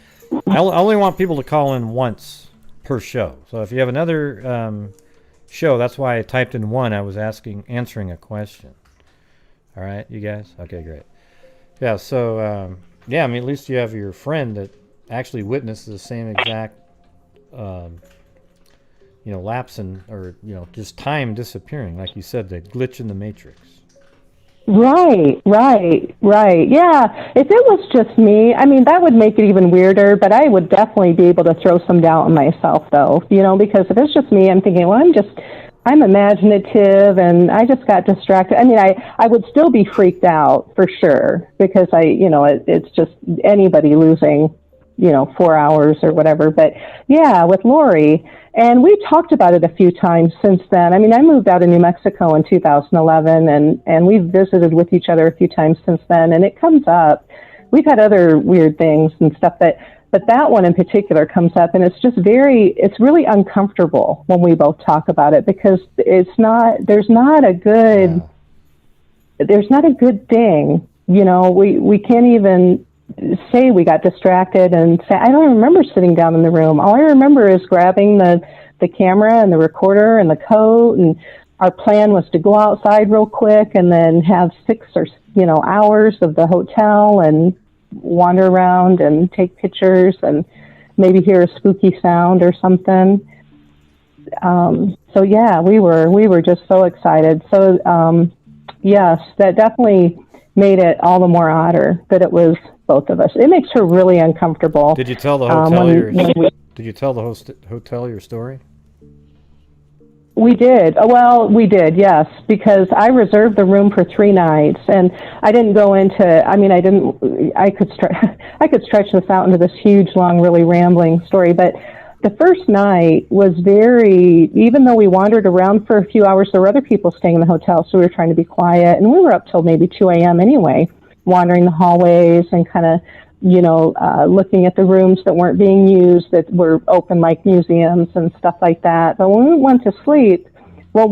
I only want people to call in once per show. So if you have another show, that's why I typed in 1. I was answering a question. All right, you guys? Okay, great. Yeah, so, I mean, at least you have your friend that actually witnessed the same exact, lapse or, just time disappearing. Like you said, the glitch in the matrix. Right. Yeah, if it was just me, I mean, that would make it even weirder, but I would definitely be able to throw some doubt on myself, though, because if it's just me, I'm thinking, well, I'm imaginative, and I just got distracted. I mean, I would still be freaked out for sure, because it's just anybody losing, 4 hours or whatever. But yeah, with Lori, and we talked about it a few times since then. I mean, I moved out of New Mexico in 2011, and we've visited with each other a few times since then, and it comes up. We've had other weird things and stuff, but that one in particular comes up, and it's really uncomfortable when we both talk about it, because there's not a good thing. We can't even say we got distracted and say, I don't remember sitting down in the room. All I remember is grabbing the camera and the recorder and the coat, and our plan was to go outside real quick and then have 6 or hours of the hotel and wander around and take pictures and maybe hear a spooky sound or something. So yeah, we were just so excited. So yes, that definitely made it all the more odder that it was both of us. It makes her really uncomfortable. Did you tell the hotel your story? We did. Well, we did, yes, because I reserved the room for 3 nights, and I didn't go into. I mean, I could stretch this out into this huge, long, really rambling story. But the first night was even though we wandered around for a few hours, there were other people staying in the hotel, so we were trying to be quiet, and we were up till maybe 2 a.m. anyway, wandering the hallways and kind of, looking at the rooms that weren't being used, that were open like museums and stuff like that. But when we went to sleep, well,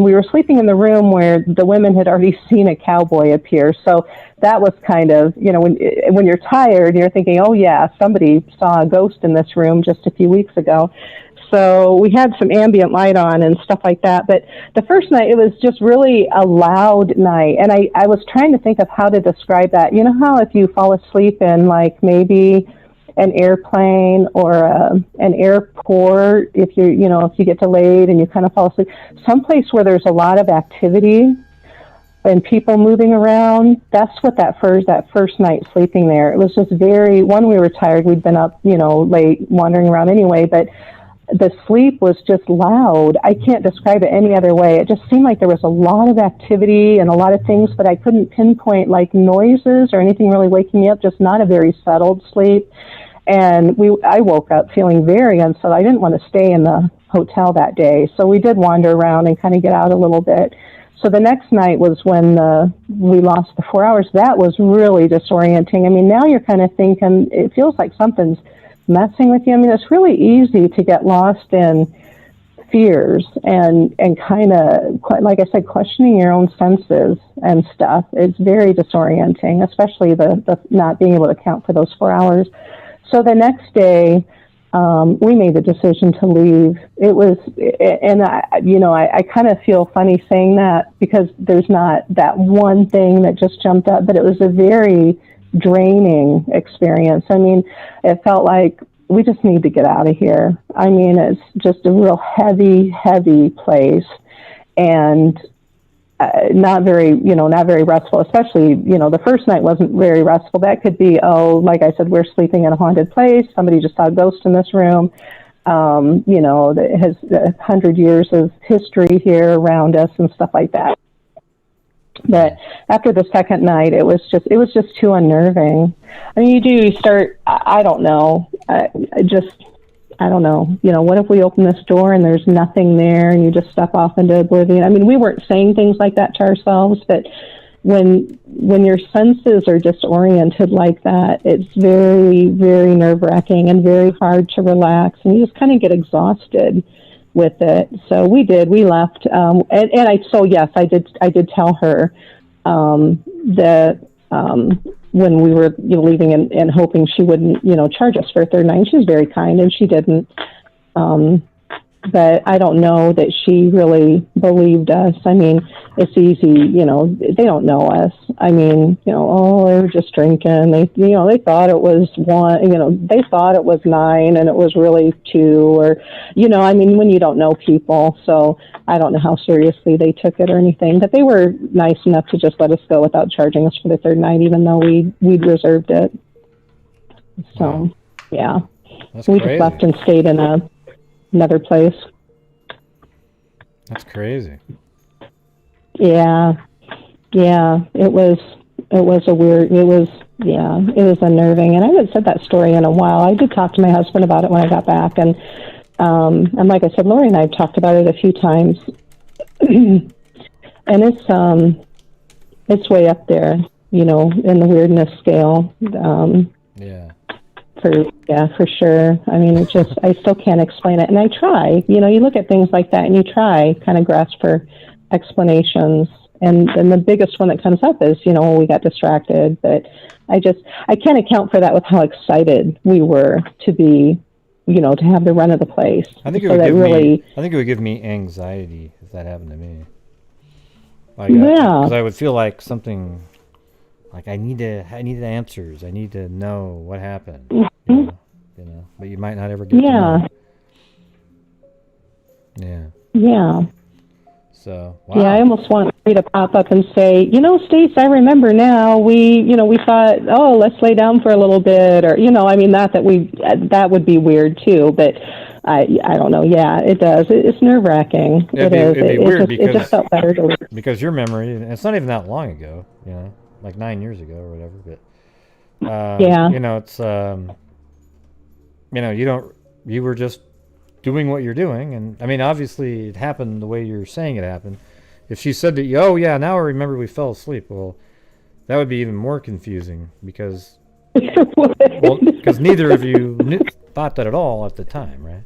we were sleeping in the room where the women had already seen a cowboy appear. So that was kind of, when you're tired, you're thinking, oh yeah, somebody saw a ghost in this room just a few weeks ago. So we had some ambient light on and stuff like that. But the first night, it was just really a loud night. And I was trying to think of how to describe that. You know how if you fall asleep in like maybe an airplane or an airport, if you get delayed and you kind of fall asleep, someplace where there's a lot of activity and people moving around, that's what that first night sleeping there. It was just we were tired. We'd been up, late wandering around anyway, but the sleep was just loud. I can't describe it any other way. It just seemed like there was a lot of activity and a lot of things, but I couldn't pinpoint like noises or anything really waking me up, just not a very settled sleep. And I woke up feeling very unsettled. I didn't want to stay in the hotel that day. So we did wander around and kind of get out a little bit. So the next night was when we lost the 4 hours. That was really disorienting. I mean, now you're kind of thinking, it feels like something's messing with you. I mean, it's really easy to get lost in fears and kind of, like I said, questioning your own senses and stuff. It's very disorienting, especially the not being able to account for those 4 hours. So the next day, we made the decision to leave. It was, and I kind of feel funny saying that because there's not that one thing that just jumped up, but it was a very draining experience. I mean, it felt like we just need to get out of here. I mean, it's just a real heavy place, and not very restful, especially, the first night wasn't very restful. That could be, like I said, we're sleeping in a haunted place. Somebody just saw a ghost in this room. That has 100 years of history here around us and stuff like that. But after the second night, it was just too unnerving. I mean, you start, I don't know. I don't know, what if we open this door and there's nothing there and you just step off into oblivion? I mean, we weren't saying things like that to ourselves, but when your senses are disoriented like that, it's very, very nerve-wracking and very hard to relax, and you just kind of get exhausted with it. So we left. I did tell her that when we were leaving and hoping she wouldn't, charge us for a third night. She was very kind, and she didn't. But I don't know that she really believed us. I mean, it's easy, they don't know us. I mean, they were just drinking. They thought it was one, they thought it was 9 and it was really 2, or, I mean, when you don't know people. So I don't know how seriously they took it or anything, but they were nice enough to just let us go without charging us for the third night, even though we'd reserved it. So, wow. Yeah. That's we crazy. Just left and stayed in another place. That's crazy. Yeah, it was unnerving, and I haven't said that story in a while. I did talk to my husband about it when I got back, and like I said, Lori and I have talked about it a few times, and it's way up there, in the weirdness scale. For sure. I mean, I still can't explain it. And I try, you look at things like that and you try kind of grasp for explanations. And the biggest one that comes up is, we got distracted. But I can't account for that with how excited we were to be, to have the run of the place. I think it would give me anxiety if that happened to me. Because I would feel like something. Like I need the answers. I need to know what happened. But you might not ever get to know. Yeah. So, wow. Yeah, I almost want me to pop up and say, Stace, I remember now. We thought, let's lay down for a little bit, or not that that would be weird too. But I don't know. Yeah, it does. It's nerve-wracking. It'd be weird because it just felt better because your memory. It's not even that long ago. Like 9 years ago or whatever, but it's you were just doing what you're doing, and I mean, obviously it happened the way you're saying it happened. If she said to you, now I remember we fell asleep, well, that would be even more confusing because neither of you thought that at all at the time, right?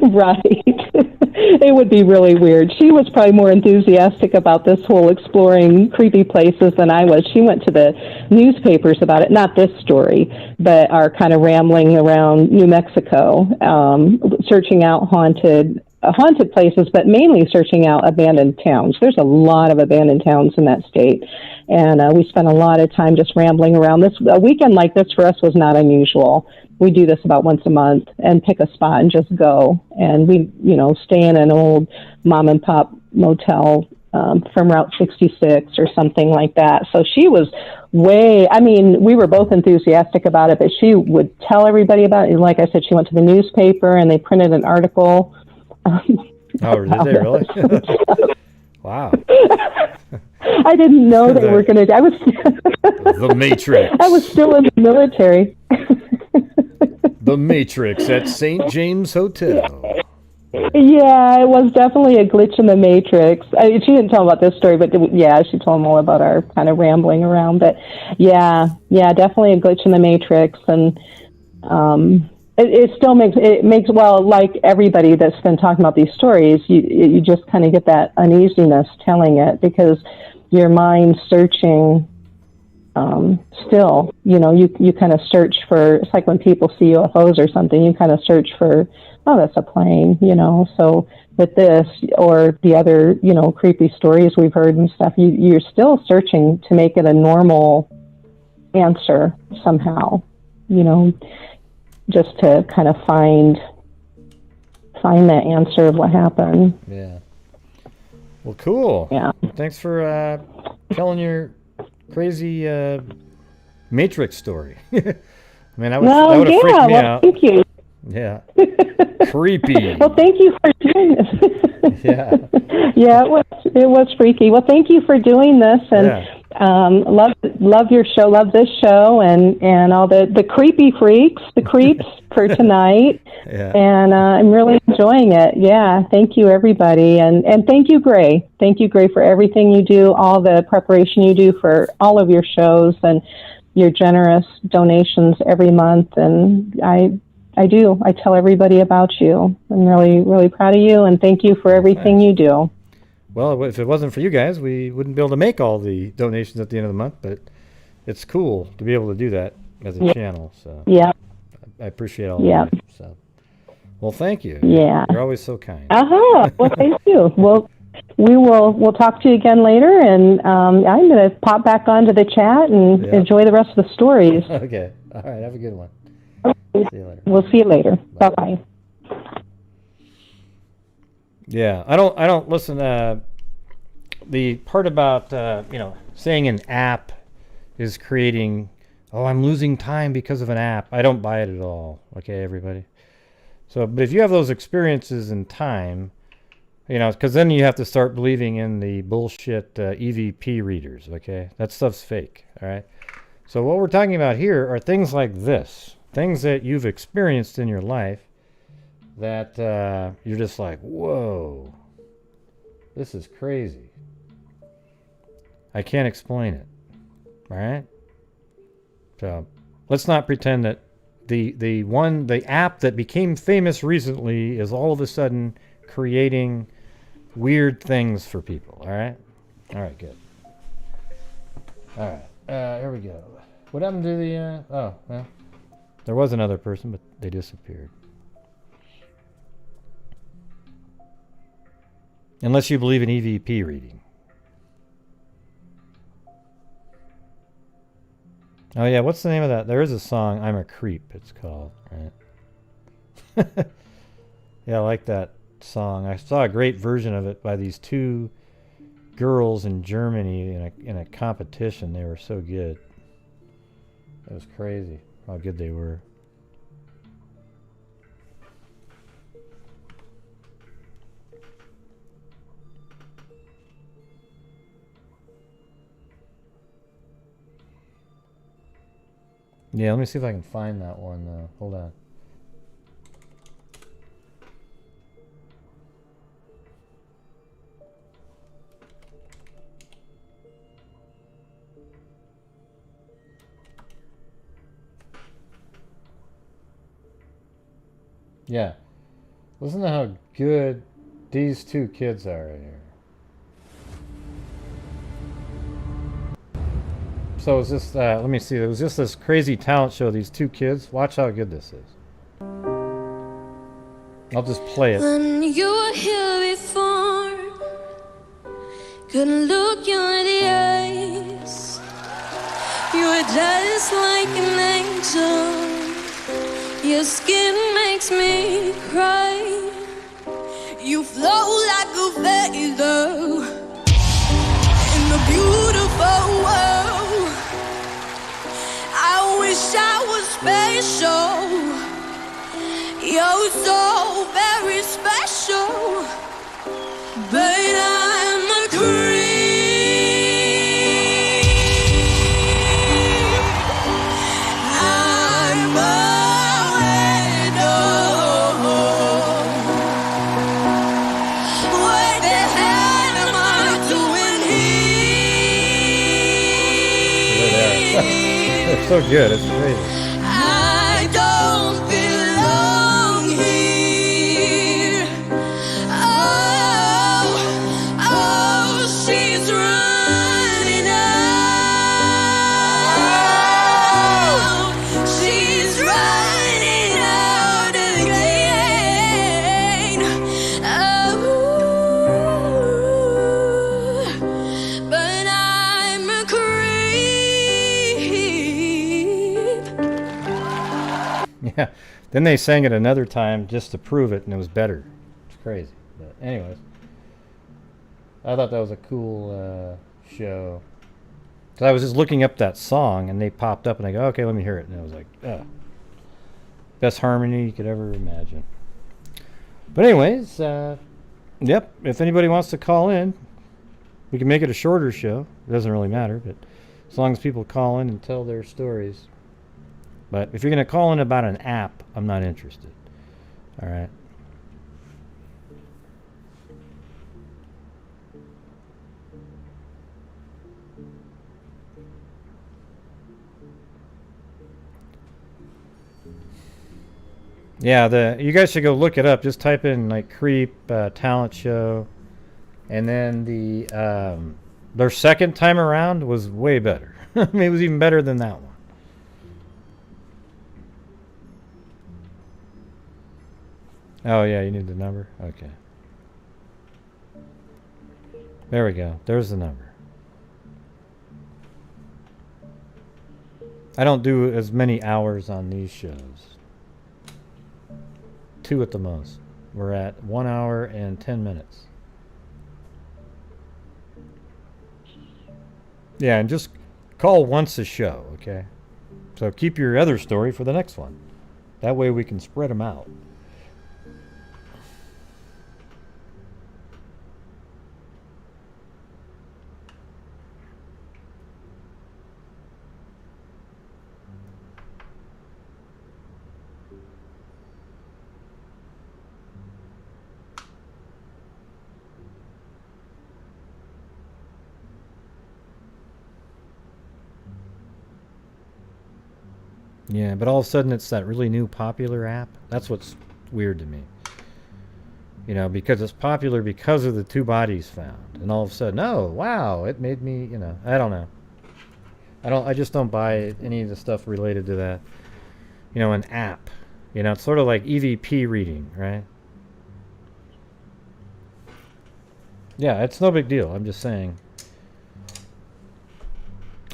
Right. It would be really weird. She was probably more enthusiastic about this whole exploring creepy places than I was. She went to the newspapers about it, not this story, but our kind of rambling around New Mexico, searching out haunted places, but mainly searching out abandoned towns. There's a lot of abandoned towns in that state, and we spent a lot of time just rambling around. A weekend like this for us was not unusual. We do this about once a month and pick a spot and just go. And we, stay in an old mom and pop motel from Route 66 or something like that. So she was we were both enthusiastic about it, but she would tell everybody about it. Like I said, she went to the newspaper and they printed an article. Did they really? Wow. I didn't know they were going to. I was The Matrix. I was still in the military. The Matrix at St. James Hotel. Yeah, it was definitely a glitch in the matrix. She didn't tell about this story, but yeah, she told them all about our kind of rambling around. But yeah, definitely a glitch in the matrix, and it still makes well, like everybody that's been talking about these stories, you just kind of get that uneasiness telling it because your mind's searching. Still, you kind of search for, it's like when people see UFOs or something, you kind of search for, oh, that's a plane, So with this or the other, creepy stories we've heard and stuff, you're still searching to make it a normal answer somehow, just to kind of find that answer of what happened. Yeah. Well, cool. Yeah. Thanks for telling your crazy Matrix story. I mean, that would have freaked me out. Thank you. Yeah. Creepy. Well, thank you for doing this. Yeah. Yeah, it was freaky. Well, thank you for doing this, and love your show, love this show, and all the creepy freaks, the creeps for tonight. Yeah. And I'm really enjoying it. Yeah, thank you, everybody, and thank you, Gray. Thank you, Gray, for everything you do, all the preparation you do for all of your shows, and your generous donations every month. And I tell everybody about you. I'm really, really proud of you, and thank you for everything you do. Well, if it wasn't for you guys, we wouldn't be able to make all the donations at the end of the month, but it's cool to be able to do that as a channel. So yeah, I appreciate all of that. So, well, thank you. Yeah. You're always so kind. Well, thank you. Well, we'll talk to you again later, and I'm going to pop back onto the chat and enjoy the rest of the stories. Okay. All right. Have a good one. Okay. See you later. We'll see you later. Bye-bye. Yeah, I don't listen. The part about saying an app is creating. Oh, I'm losing time because of an app. I don't buy it at all. Okay, everybody. So, but if you have those experiences in time, because then you have to start believing in the bullshit EVP readers. Okay, that stuff's fake. All right. So what we're talking about here are things like this, things that you've experienced in your life. That you're just like, whoa, this is crazy. I can't explain it. All right? So let's not pretend that the app that became famous recently is all of a sudden creating weird things for people. All right? All right, good. All right, here we go. What happened to the, well, there was another person, but they disappeared. Unless you believe in EVP reading. Oh yeah, what's the name of that? There is a song, I'm a Creep, it's called, right? Yeah, I like that song. I saw a great version of it by these two girls in Germany in a competition. They were so good. It was crazy how good they were. Yeah, let me see if I can find that one. Hold on. Yeah. Listen to how good these two kids are right here. So it was just, let me see, it was just this crazy talent show, these two kids. Watch how good this is. I'll just play it. When you were here before, couldn't look you in the eyes. You were just like an angel. Your skin makes me cry. You flow like a feather in the beautiful world. I wish I was special. You're so very special, but I'm a creep. I'm a widow. so good. It's crazy. I don't belong here. Oh, oh, she's running out. She's running out again. Oh, but I'm a creep. Yeah. Then they sang it another time just to prove it, and it was better. It's crazy. But anyways, I thought that was a cool show. So I was just looking up that song, and they popped up, and I go, okay, let me hear it. And I was like, best harmony you could ever imagine. But anyways, yep, if anybody wants to call in, we can make it a shorter show. It doesn't really matter, but as long as people call in and tell their stories. But if you're going to call in about an app, I'm not interested. All right. Yeah, you guys should go look it up. Just type in like creep talent show, and then their second time around was way better. I mean, it was even better than that one. Oh yeah, you need the number? Okay. There we go. There's the number. I don't do as many hours on these shows. 2 at the most. We're at 1 hour and 10 minutes. Yeah, and just call once a show, okay? So keep your other story for the next one. That way we can spread them out. Yeah, but all of a sudden it's that really new popular app. That's what's weird to me. You know, because it's popular because of the 2 bodies found. And all of a sudden, oh, wow, it made me, you know, I don't know. I just don't buy any of the stuff related to that. You know, an app. You know, it's sort of like EVP reading, right? Yeah, it's no big deal. I'm just saying.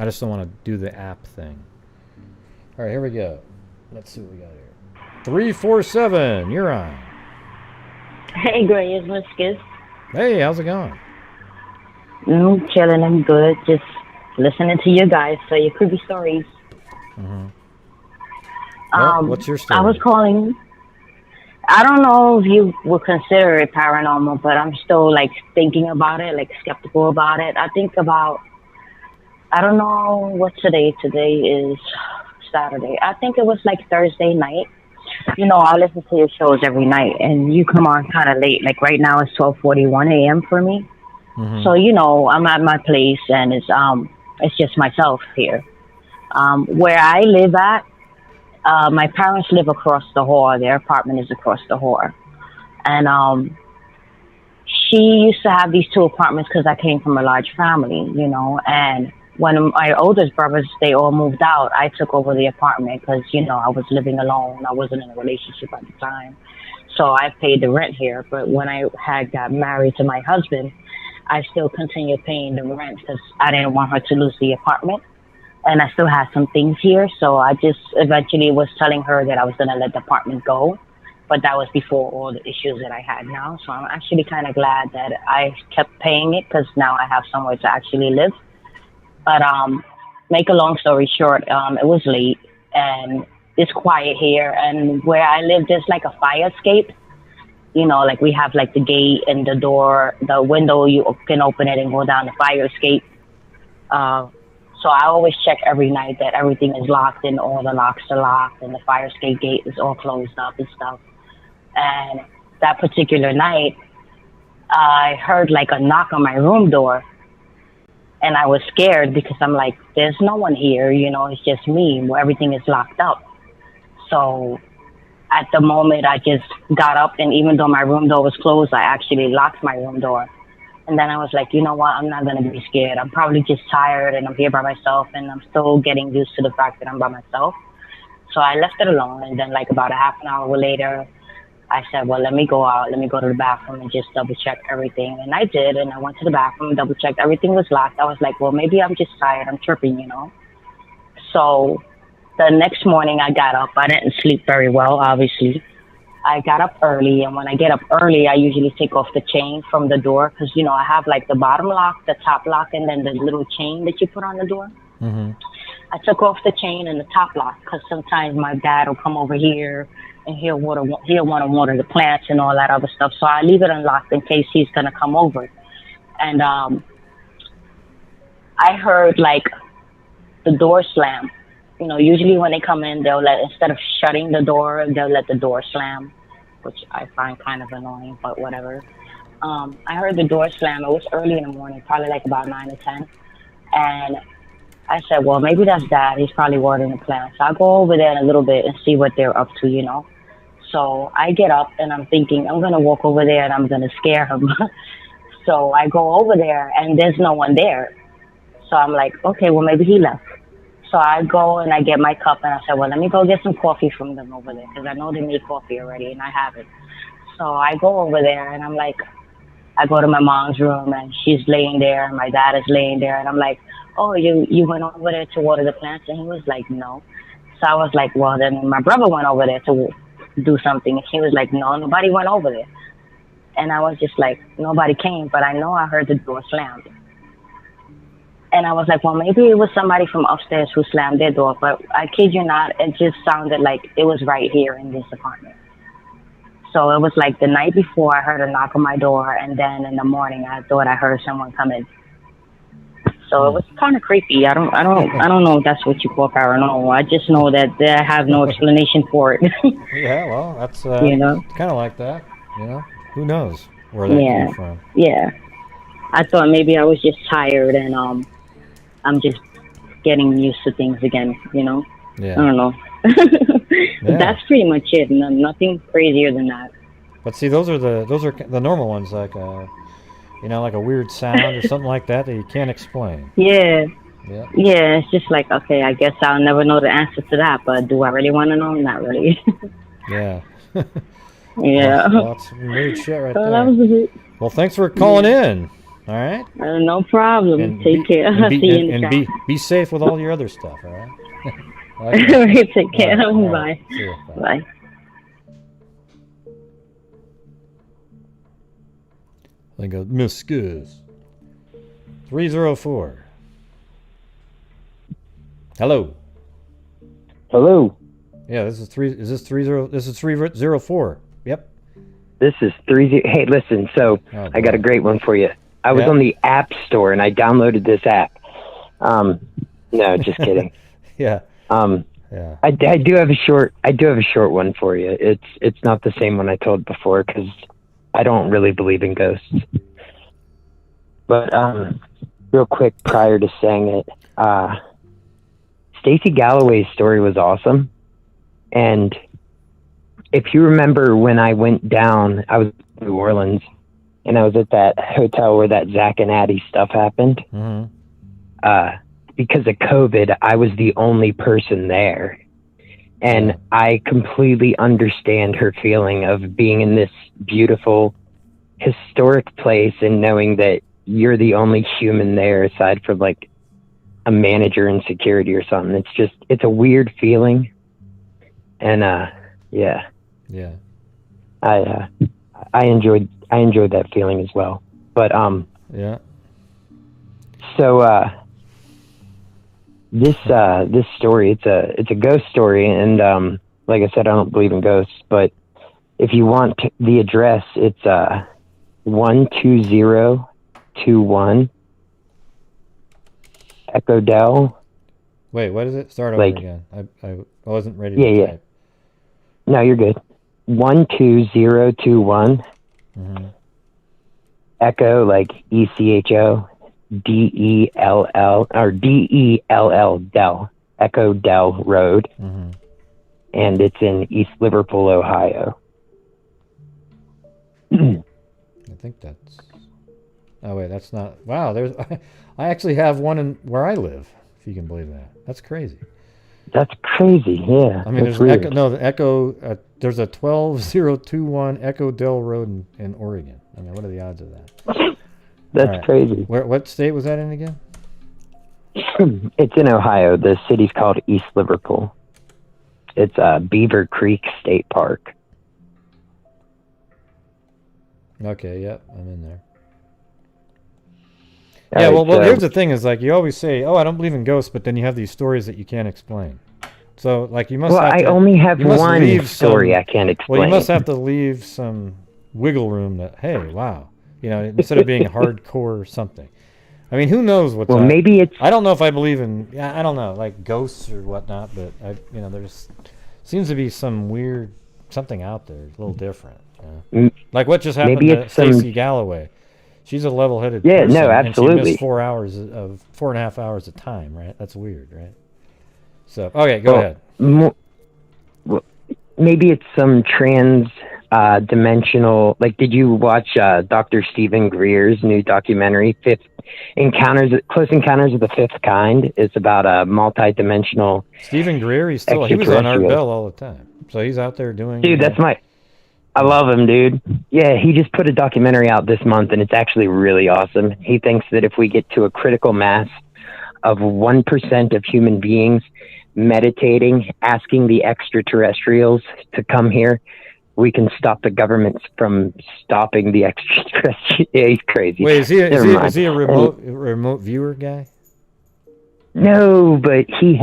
I just don't want to do the app thing. All right, here we go. Let's see what we got here. 347, you're on. Hey, Gray, it's Whiskers. Hey, how's it going? Chilling, I'm good. Just listening to you guys, so your creepy stories. Mm-hmm. Well, what's your story? I was calling. I don't know if you would consider it paranormal, but I'm still, like, thinking about it, like, skeptical about it. I think about, I don't know what today. Today is Saturday. I think it was like Thursday night. You know, I listen to your shows every night, and you come on kind of late. Like right now, it's 12:41 a.m. for me. Mm-hmm. So you know, I'm at my place, and it's just myself here. Where I live at, my parents live across the hall. Their apartment is across the hall, and she used to have these 2 apartments because I came from a large family, you know, and when my oldest brothers, they all moved out, I took over the apartment because, you know, I was living alone. I wasn't in a relationship at the time. So I paid the rent here. But when I had got married to my husband, I still continued paying the rent because I didn't want her to lose the apartment. And I still had some things here. So I just eventually was telling her that I was going to let the apartment go. But that was before all the issues that I had now. So I'm actually kind of glad that I kept paying it because now I have somewhere to actually live. But make a long story short, it was late and it's quiet here. And where I live, there's like a fire escape. You know, like we have like the gate and the door, the window, you can open it and go down the fire escape. So I always check every night that everything is locked and all the locks are locked and the fire escape gate is all closed up and stuff. And that particular night, I heard like a knock on my room door. And I was scared because I'm like, there's no one here, you know, it's just me. Everything is locked up. So at the moment, I just got up, and even though my room door was closed, I actually locked my room door. And then I was like, you know what? I'm not going to be scared. I'm probably just tired, and I'm here by myself, and I'm still getting used to the fact that I'm by myself. So I left it alone. And then like about a half an hour later, I said, well, let me go out. Let me go to the bathroom and just double check everything. And I did. And I went to the bathroom and double checked. Everything was locked. I was like, well, maybe I'm just tired. I'm tripping, you know? So the next morning I got up. I didn't sleep very well, obviously. I got up early. And when I get up early, I usually take off the chain from the door. Because, you know, I have like the bottom lock, the top lock, and then the little chain that you put on the door. Mm-hmm. I took off the chain and the top lock because sometimes my dad will come over here and he'll want to water the plants and all that other stuff. So I leave it unlocked in case he's going to come over. And I heard like the door slam. You know, usually when they come in, instead of shutting the door, they'll let the door slam, which I find kind of annoying, but whatever. I heard the door slam. It was early in the morning, probably like about 9 or 10. And I said, well, maybe that's Dad. He's probably watering the plants. So I'll go over there in a little bit and see what they're up to, you know. So I get up and I'm thinking, I'm going to walk over there and I'm going to scare him. So I go over there and there's no one there. So I'm like, okay, well, maybe he left. So I go and I get my cup and I said, well, let me go get some coffee from them over there because I know they made coffee already and I have it. So I go over there and I'm like, I go to my mom's room and she's laying there and my dad is laying there and I'm like, oh, you went over there to water the plants? And he was like, no. So I was like, well, then my brother went over there to do something. And he was like, no, nobody went over there. And I was just like, nobody came, but I know I heard the door slammed. And I was like, well, maybe it was somebody from upstairs who slammed their door. But I kid you not, it just sounded like it was right here in this apartment. So it was like the night before I heard a knock on my door. And then in the morning, I thought I heard someone come in. So it was kind of creepy. I don't know if that's what you call paranormal. I just know that I have no explanation for it. Yeah, well, that's you know, kind of like that. You know, who knows where that came from? Yeah, I thought maybe I was just tired and I'm just getting used to things again. You know, Yeah. I don't know. Yeah. That's pretty much it. Nothing crazier than that. But see, those are the normal ones, like you know, like a weird sound or something like that you can't explain. Yeah. Yeah. Yeah, it's just like, okay, I guess I'll never know the answer to that, but do I really want to know? Not really. Yeah. Yeah. Well, that's some weird shit right So there. that was a bit. Well, thanks for calling in. All right. No problem. And Take care. And See you in the chat. be safe with all your other stuff. All right. Take care. All Bye. right. See you. Bye. Bye. I think Miss Skuz. 304. Hello. Hello. Yeah, this is 304. Yep. This is 30. Hey, listen. So I got a great one for you. I was on the App Store and I downloaded this app. No, just kidding. Yeah. Yeah. I do have a short one for you. It's not the same one I told before because I don't really believe in ghosts. But real quick, prior to saying it, Stacie Galloway's story was awesome. And if you remember when I went down, I was in New Orleans, and I was at that hotel where that Zach and Addie stuff happened. Mm-hmm. Because of COVID, I was the only person there. And I completely understand her feeling of being in this beautiful, historic place and knowing that you're the only human there aside from like a manager in security or something. It's a weird feeling. And yeah. Yeah. I enjoyed that feeling as well. But yeah. So this story, it's a ghost story, and like I said, I don't believe in ghosts, but if you want the address, it's 12021 Echo Dell. Wait, what is it? Start over again. I wasn't ready to type. No, you're good. 12021 mm-hmm. Echo, like ECHO, Dell or Dell Dell Echo Dell Road, and it's in East Liverpool, Ohio. I think that's. Oh wait, that's not. Wow, there's. I actually have one in where I live. If you can believe that, that's crazy. That's crazy. Yeah. I mean, that's there's weird. the Echo. There's a 12021 Echo Dell Road in Oregon. I mean, what are the odds of that? That's right. crazy. What state was that in again? It's in Ohio. The city's called East Liverpool. It's Beaver Creek State Park. Okay, yep, I'm in there. All yeah, right, well, so- here's the thing: is like you always say, "Oh, I don't believe in ghosts," but then you have these stories that you can't explain. So, like, you must. Well, have I to, only have you must one leave story some- I can't explain. Well, you must have to leave some wiggle room that, hey, wow, you know, instead of being hardcore or something. I mean, who knows what's Well, out. maybe it's. I don't know if I believe in. Yeah, I don't know, like ghosts or whatnot, but there's seems to be some weird something out there, a little different. You know? Like what just happened Maybe to it's some- Stacie Galloway. She's a level-headed Yeah, person, no, absolutely. And she missed 4.5 hours of time, right? That's weird, right? So, okay, go ahead. Maybe it's some dimensional. Like, did you watch Dr. Stephen Greer's new documentary, Close Encounters of the Fifth Kind? It's about a multi-dimensional. Stephen Greer, he was on Art Bell all the time, so he's out there doing. Dude, I love him, dude. Yeah, he just put a documentary out this month, and it's actually really awesome. He thinks that if we get to a critical mass of 1% of human beings meditating, asking the extraterrestrials to come here, we can stop the governments from stopping the extraterrestrials. Yeah, he's crazy. Wait, is he a Never remote viewer guy? No, but he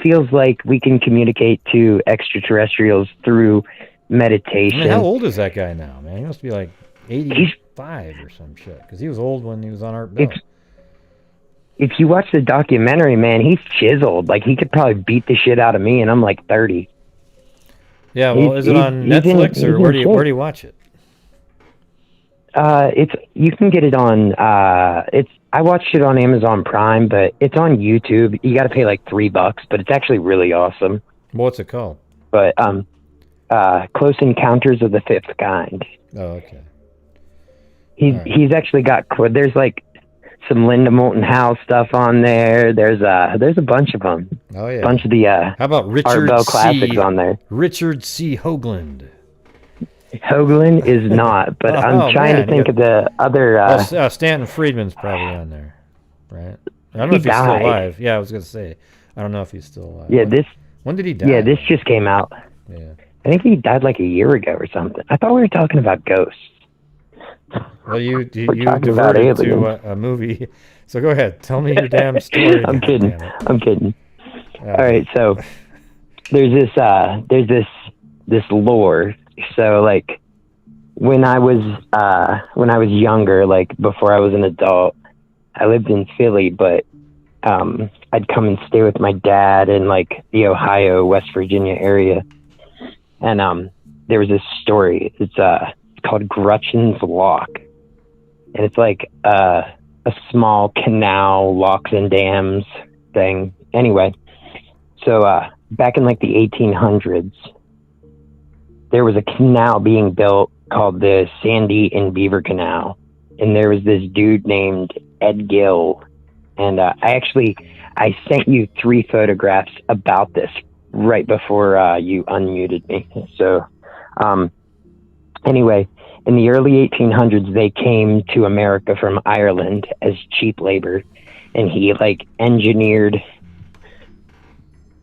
feels like we can communicate to extraterrestrials through meditation. I mean, how old is that guy now, man? He must be like 85 or some shit, because he was old when he was on Art Bell. If you watch the documentary, man, he's chiseled. Like, he could probably beat the shit out of me, and I'm like 30. Yeah, well, is it on Netflix, or where do you watch it? You can get it on. I watched it on Amazon Prime, but it's on YouTube. You got to pay like $3, but it's actually really awesome. What's it called? But Close Encounters of the Fifth Kind. Oh, okay. He's actually got. There's like some Linda Moulton Howe stuff on there. There's a bunch of them. Oh yeah. A bunch of the how about Richard Art Bell classics on there. Richard C. Hoagland. Hoagland is not, but I'm trying to think of the other. Stanton Friedman's probably on there, right? I don't know if he's still alive. Yeah, I was gonna say. I don't know if he's still alive. Yeah, when did he die? Yeah, this just came out. Yeah. I think he died like a year ago or something. I thought we were talking about ghosts. Well, you talking about diverted to aliens. a movie, so go ahead. Tell me your damn story. I'm kidding. Goddammit. I'm kidding. All right, so there's this lore. So like when I was younger, like before I was an adult, I lived in Philly, but I'd come and stay with my dad in like the Ohio, West Virginia area, and there was this story. It's called Grutchen's Lock, and it's like a small canal, locks and dams thing. Anyway, so back in like the 1800s, there was a canal being built called the Sandy and Beaver Canal, and there was this dude named Ed Gill, and I sent you 3 photographs about this right before you unmuted me. So anyway, in the early 1800s, they came to America from Ireland as cheap labor, and he like engineered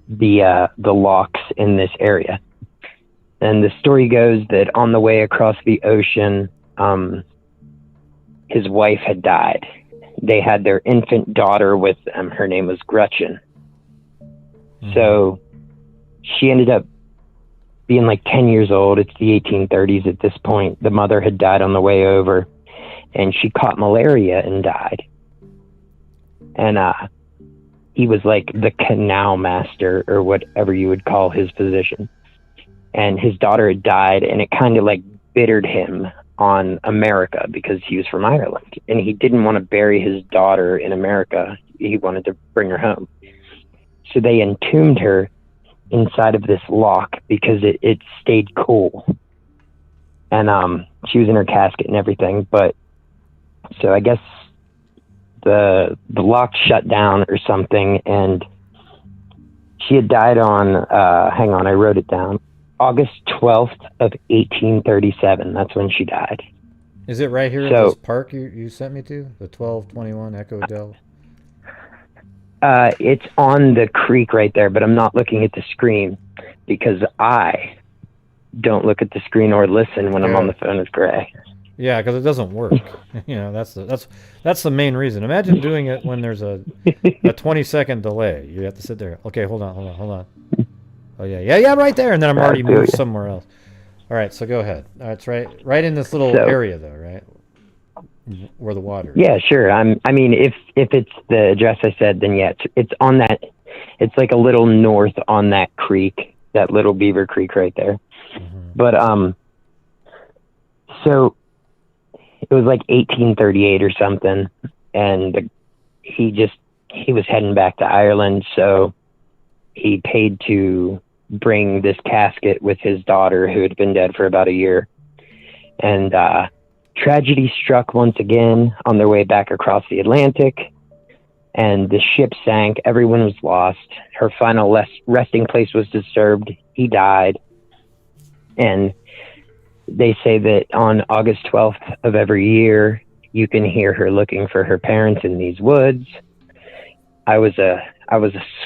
the locks in this area. And the story goes that on the way across the ocean, his wife had died. They had their infant daughter with them. Her name was Gretchen. So she ended up being like 10 years old. It's the 1830s at this point. The mother had died on the way over, and she caught malaria and died. And he was like the canal master, or whatever you would call his position. And his daughter had died, and it kind of like bittered him on America because he was from Ireland, and he didn't want to bury his daughter in America. He wanted to bring her home. So they entombed her inside of this lock because it stayed cool. And she was in her casket and everything. But so I guess the lock shut down or something, and she had died on, hang on, I wrote it down. August 12th of 1837. That's when she died. Is it right here at this park you sent me to? The 1221 Echo Del? It's on the creek right there, but I'm not looking at the screen because I don't look at the screen or listen when I'm on the phone with Gray. Yeah, because it doesn't work. You know, that's the main reason. Imagine doing it when there's a 20-second delay. You have to sit there. Okay, hold on. Oh yeah, right there, and then I'm already moved somewhere else. All right, so go ahead. It's right in this little area though, right? Where the water is. Yeah, sure. I mean, if it's the address I said, then yeah, it's on that. It's like a little north on that creek, that little Beaver Creek right there. Mm-hmm. But so it was like 1838 or something, and he was heading back to Ireland, so he paid to bring this casket with his daughter who had been dead for about a year. And tragedy struck once again on their way back across the Atlantic, and the ship sank. Everyone was lost. Her final resting place was disturbed. He died. And they say that on August 12th of every year, you can hear her looking for her parents in these woods. I was a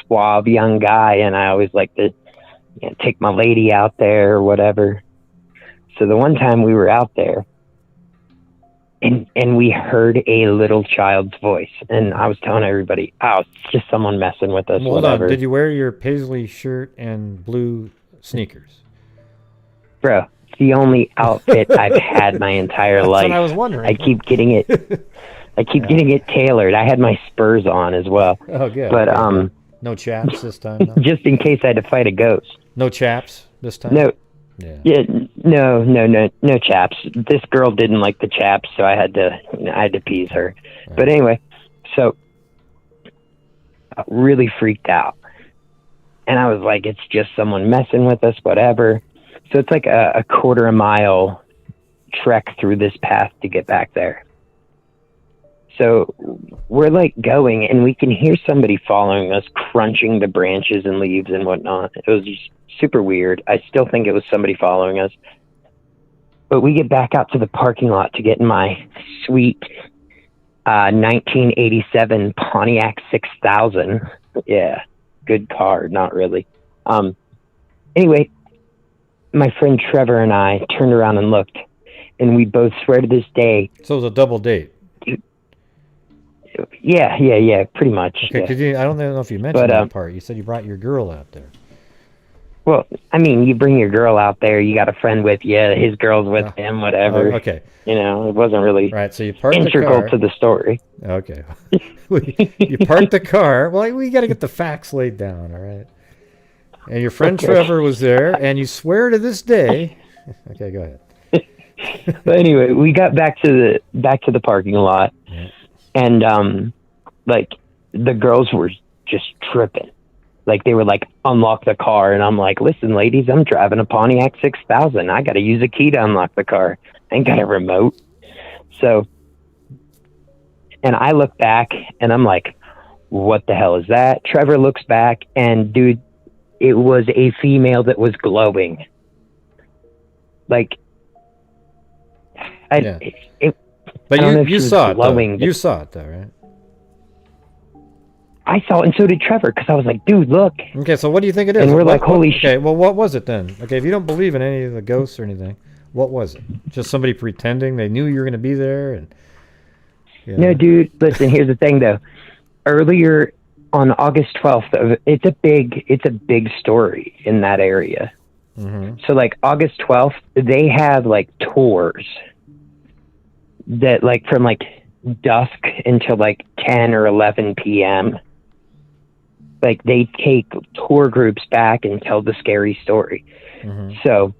suave young guy, and I always liked to take my lady out there or whatever. So the one time we were out there, and we heard a little child's voice, and I was telling everybody, "Oh, it's just someone messing with us." Hold whatever. on. Did you wear your paisley shirt and blue sneakers? Bro, it's the only outfit I've had my entire life. That's what I was wondering. I keep getting it. Getting it tailored. I had my Spurs on as well. Oh, good. But okay. No chaps this time, though? Just in case I had to fight a ghost. No chaps this time? No. Yeah. No chaps. This girl didn't like the chaps, so I had to appease her. Right. But anyway, so I really freaked out. And I was like, it's just someone messing with us, whatever. So it's like a quarter mile trek through this path to get back there. So we're like going, and we can hear somebody following us, crunching the branches and leaves and whatnot. It was just super weird. I still think it was somebody following us. But we get back out to the parking lot to get in my sweet 1987 Pontiac 6000. Yeah, good car, not really. Anyway, my friend Trevor and I turned around and looked, and we both swear to this day. So it was a double date. Yeah, pretty much. Okay, yeah. I don't know if you mentioned that part. You said you brought your girl out there. Well, I mean, you bring your girl out there, you got a friend with you, his girl's with him, whatever. Okay. You know, it wasn't really so you parked integral the car. to the story. Okay. You parked the car. Well, we got to get the facts laid down, all right? And your friend Trevor was there, and you swear to this day. Okay, go ahead. But anyway, we got back to the parking lot. Yeah. And, like, the girls were just tripping. Like, they were like, unlock the car. And I'm like, listen, ladies, I'm driving a Pontiac 6000. I got to use a key to unlock the car. I ain't got a remote. So, and I look back, and I'm like, what the hell is that? Trevor looks back, and, dude, it was a female that was glowing. Like, But you saw it, though. You saw it, though, right? I saw it, and so did Trevor, because I was like, dude, look. Okay, so what do you think it is? And we're like, holy shit. Okay, well, what was it then? Okay, if you don't believe in any of the ghosts or anything, what was it? Just somebody pretending they knew you were going to be there? And No, dude, listen, here's the thing, though. Earlier on August 12th, it's a big story in that area. Mm-hmm. So, like, August 12th, they have, like, tours that, like, from, like, dusk until, like, 10 or 11 p.m., like, they take tour groups back and tell the scary story. Mm-hmm. So,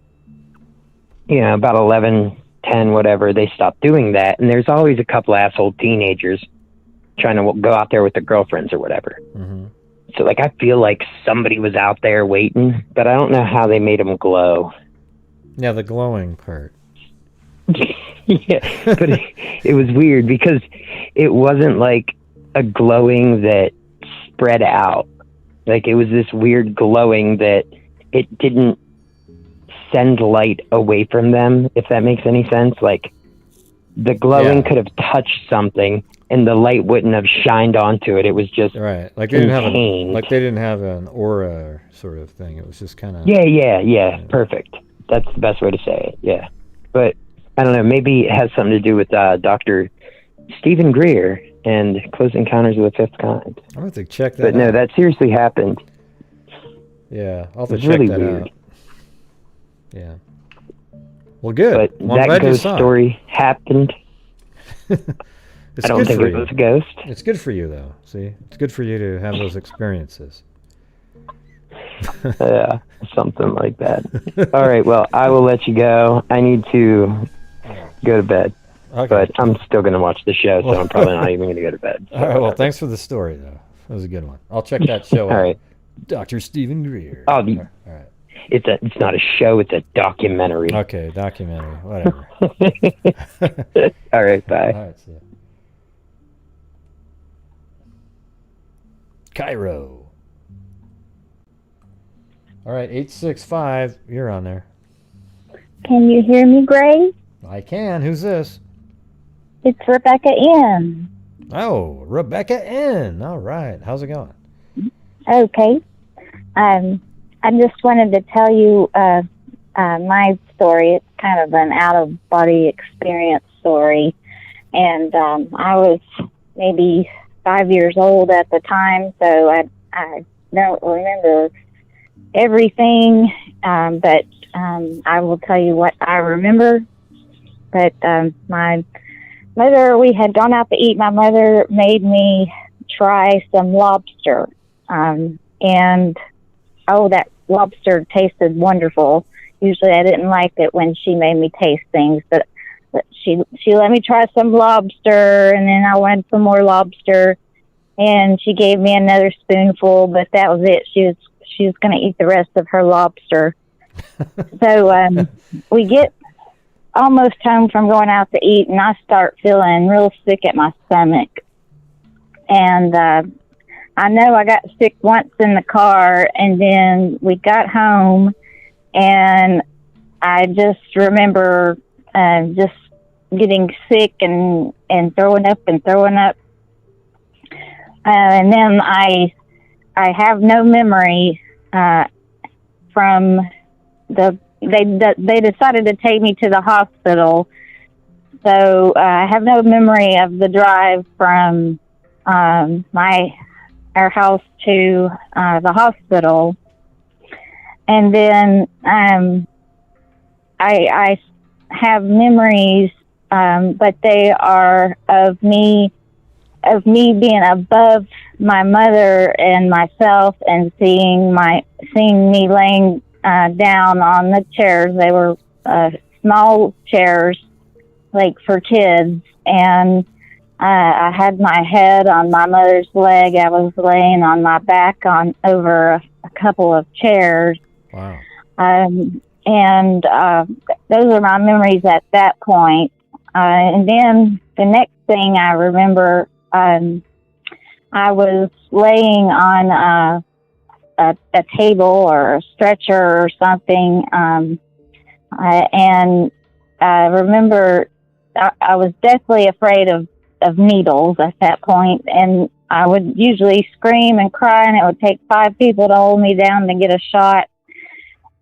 you know, about 11, 10, whatever, they stopped doing that. And there's always a couple asshole teenagers trying to go out there with their girlfriends or whatever. Mm-hmm. So, like, I feel like somebody was out there waiting, but I don't know how they made them glow. Yeah, the glowing part. Yeah, but it was weird because it wasn't like a glowing that spread out. Like, it was this weird glowing that it didn't send light away from them, if that makes any sense. Like, the glowing could have touched something and the light wouldn't have shined onto it. It was just right. Like they didn't have an aura sort of thing. It was just kind of yeah. Perfect. That's the best way to say it. Yeah, but I don't know. Maybe it has something to do with Dr. Stephen Greer and Close Encounters of the Fifth Kind. I'm going to have to check that But out. no, that seriously happened. Yeah, I'll have to It's check really that weird. out. Yeah. Well, good. But Well, I'm that glad you ghost saw it. story happened. It's I don't good think for it you. was a ghost. It's good for you, though. See? It's good for you to have those experiences. Yeah, something like that. All right, well, I will let you go. I need to go to bed. Okay. But I'm still going to watch the show, so I'm probably not even going to go to bed. So All right, well, thanks for the story, though. That was a good one. I'll check that show out. All right. Dr. Stephen Greer. Oh, All right. It's not a show, it's a documentary. Okay, documentary, whatever. All right, bye. All right, see ya. Cairo. All right, 865, you're on there. Can you hear me, Gray? I can. Who's this? It's Rebecca N. Oh, Rebecca N. All right. How's it going? Okay. I just wanted to tell you my story. It's kind of an out-of-body experience story. And I was maybe 5 years old at the time, so I don't remember everything, but I will tell you what I remember. But my mother, we had gone out to eat. My mother made me try some lobster. And, oh, that lobster tasted wonderful. Usually I didn't like it when she made me taste things, but she let me try some lobster, and then I wanted some more lobster, and she gave me another spoonful, but that was it. She was going to eat the rest of her lobster. So we get almost home from going out to eat, and I start feeling real sick at my stomach. And I know I got sick once in the car, and then we got home, and I just remember just getting sick and throwing up. And then I have no memory from they decided to take me to the hospital. So I have no memory of the drive from our house to the hospital. And then I have memories, but they are of me being above my mother and myself, and seeing me laying down on the chairs. They were small chairs, like for kids, and I had my head on my mother's leg. I was laying on my back over a couple of chairs. Wow. And those are my memories at that point. And then the next thing I remember, I was laying on a table or a stretcher or something, and I remember I was deathly afraid of needles at that point, and I would usually scream and cry, and it would take 5 people to hold me down to get a shot.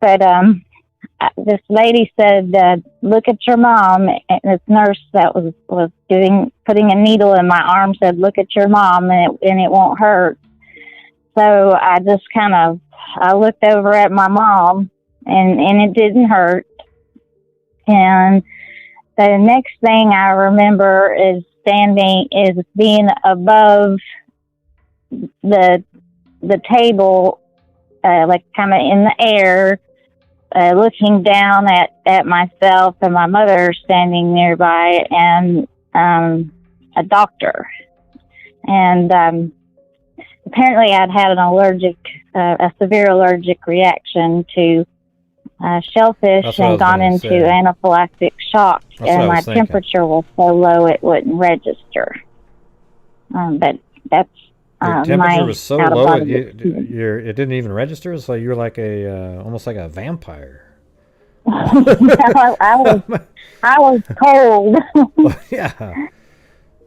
But this lady said, "Look at your mom." And this nurse that was putting a needle in my arm said, "Look at your mom, and it won't hurt." So I just I looked over at my mom, and it didn't hurt. And the next thing I remember is being above the table, like kind of in the air, looking down at myself and my mother standing nearby, and a doctor. And apparently I'd had a severe allergic reaction to shellfish and gone into anaphylactic shock, and my temperature was so low it wouldn't register. But that's your temperature was so low it didn't even register. So you're like almost like a vampire. I was cold. Yeah,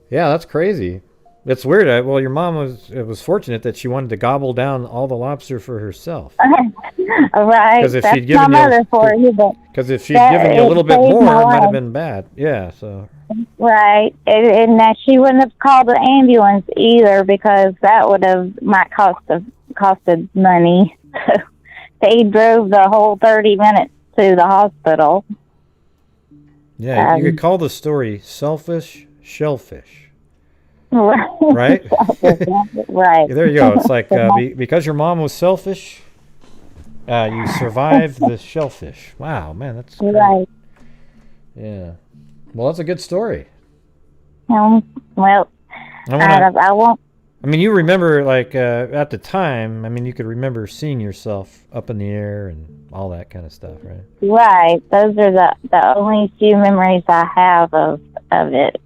that's crazy. It's weird. Well, your mom was fortunate that she wanted to gobble down all the lobster for herself. Right. Because if that's she'd given my mother for you. Because if she'd given you a little bit more, it might have been bad. Yeah. So. Right, and that she wouldn't have called the ambulance either, because that might costed money. So they drove the whole 30 minutes to the hospital. Yeah, you could call the story "Selfish Shellfish." Right. Right. There you go. It's like because your mom was selfish, you survived the shellfish. Wow, man, that's great. Right. Yeah. Well, that's a good story. Well, I won't. I mean, you remember, like, at the time, I mean, you could remember seeing yourself up in the air and all that kind of stuff, right? Right. Those are the only few memories I have of it.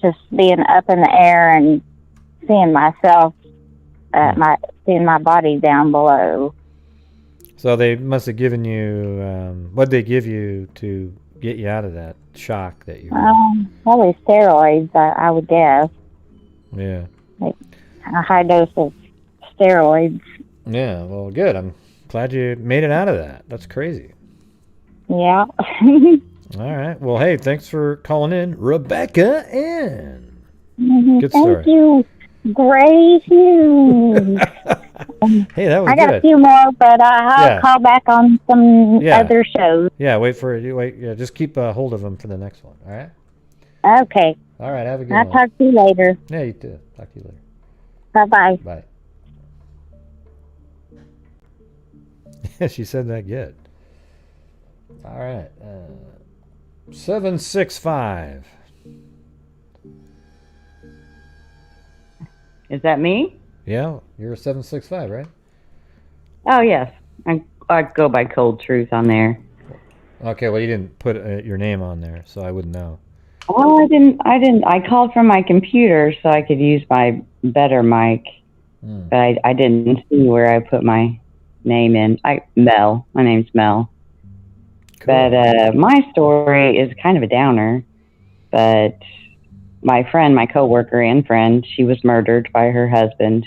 Just being up in the air and seeing myself, seeing my body down below. So they must have given you, what'd they give you to get you out of that shock that you were? Probably steroids, I would guess. Yeah. Like a high dose of steroids. Yeah, well, good. I'm glad you made it out of that. That's crazy. Yeah. All right. Well, hey, thanks for calling in, Rebecca Ann. Good Thank story. you. Great Hughes. Hey, that was I got good. a few more, but I'll call back on some other shows. Yeah, wait. Yeah, just keep hold of them for the next one. All right. Okay. All right. Have a good I'll one. talk to you later. Yeah, you too. Talk to you later. Bye-bye. Bye. She said that good. All right. 765. Is that me? Yeah, you're a 765, right? Oh, yes. I go by Cold Truth on there. Okay, well, you didn't put your name on there, so I wouldn't know. Oh, I didn't. I called from my computer so I could use my better mic, but I didn't see where I put my name in. Mel. My name's Mel. Cool. But my story is kind of a downer, but my friend, my coworker and friend, she was murdered by her husband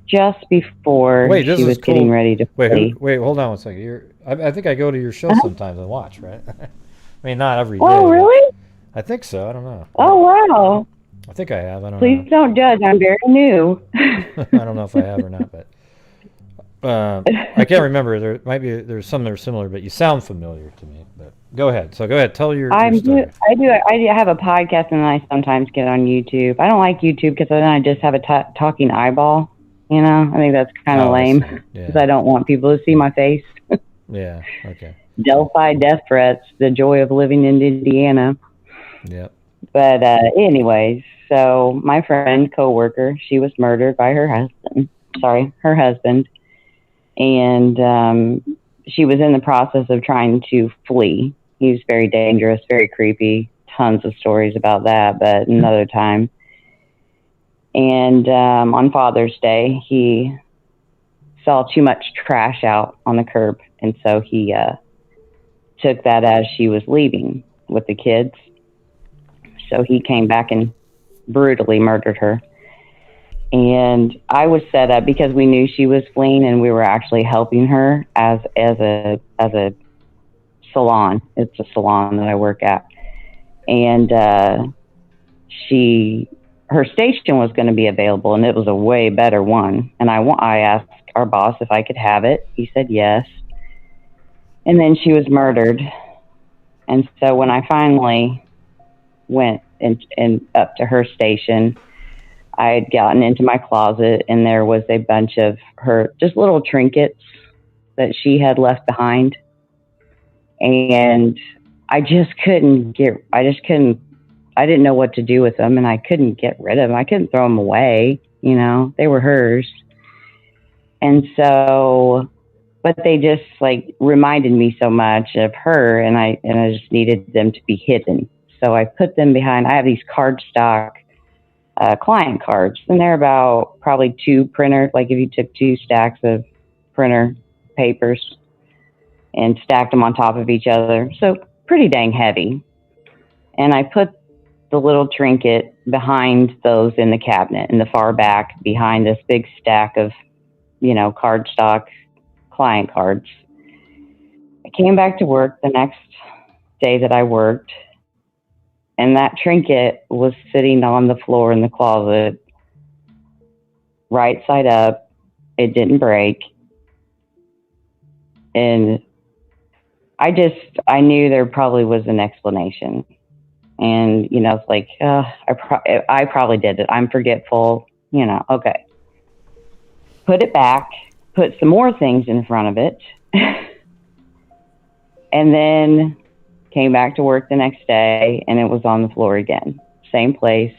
just before she was getting ready to flee. Wait, hold on one second. I think I go to your show sometimes and watch, right? I mean, not every day. Oh, really? I think so. I don't know. Oh, wow. I think I have. I don't know. Please don't judge. I'm very new. I don't know if I have or not, but I can't remember. There's some that are similar, but you sound familiar to me. But go ahead. So go ahead. Tell your story. I have a podcast, and I sometimes get on YouTube. I don't like YouTube because then I just have a talking eyeball. You know, I think that's kind of lame because I don't want people to see my face. Yeah. Okay. Delphi death threats. The joy of living in Indiana. Yep. But anyways, so my friend, coworker, she was murdered by her husband. Her husband. And she was in the process of trying to flee. He was very dangerous, very creepy. Tons of stories about that, but another time. And on Father's Day, he saw too much trash out on the curb. And so he took that as she was leaving with the kids. So he came back and brutally murdered her. And I was set up because we knew she was fleeing, and we were actually helping her as a salon. It's a salon that I work at, and her station was going to be available, and it was a way better one. And I asked our boss if I could have it. He said yes. And then she was murdered. And so when I finally went and up to her station, I had gotten into my closet, and there was a bunch of her just little trinkets that she had left behind. And I didn't know what to do with them, and I couldn't get rid of them. I couldn't throw them away, they were hers. And so, but they just like reminded me so much of her, and I just needed them to be hidden. So I put them behind, I have these cardstock client cards, and they're about probably 2 printer, like if you took 2 stacks of printer papers and stacked them on top of each other. So pretty dang heavy. And I put the little trinket behind those in the cabinet in the far back behind this big stack of, cardstock client cards. I came back to work the next day that I worked, and that trinket was sitting on the floor in the closet, right side up. It didn't break. And I knew there probably was an explanation. And, it's like, I probably did it. I'm forgetful, okay. Put it back, put some more things in front of it. And then came back to work the next day, and it was on the floor again. Same place,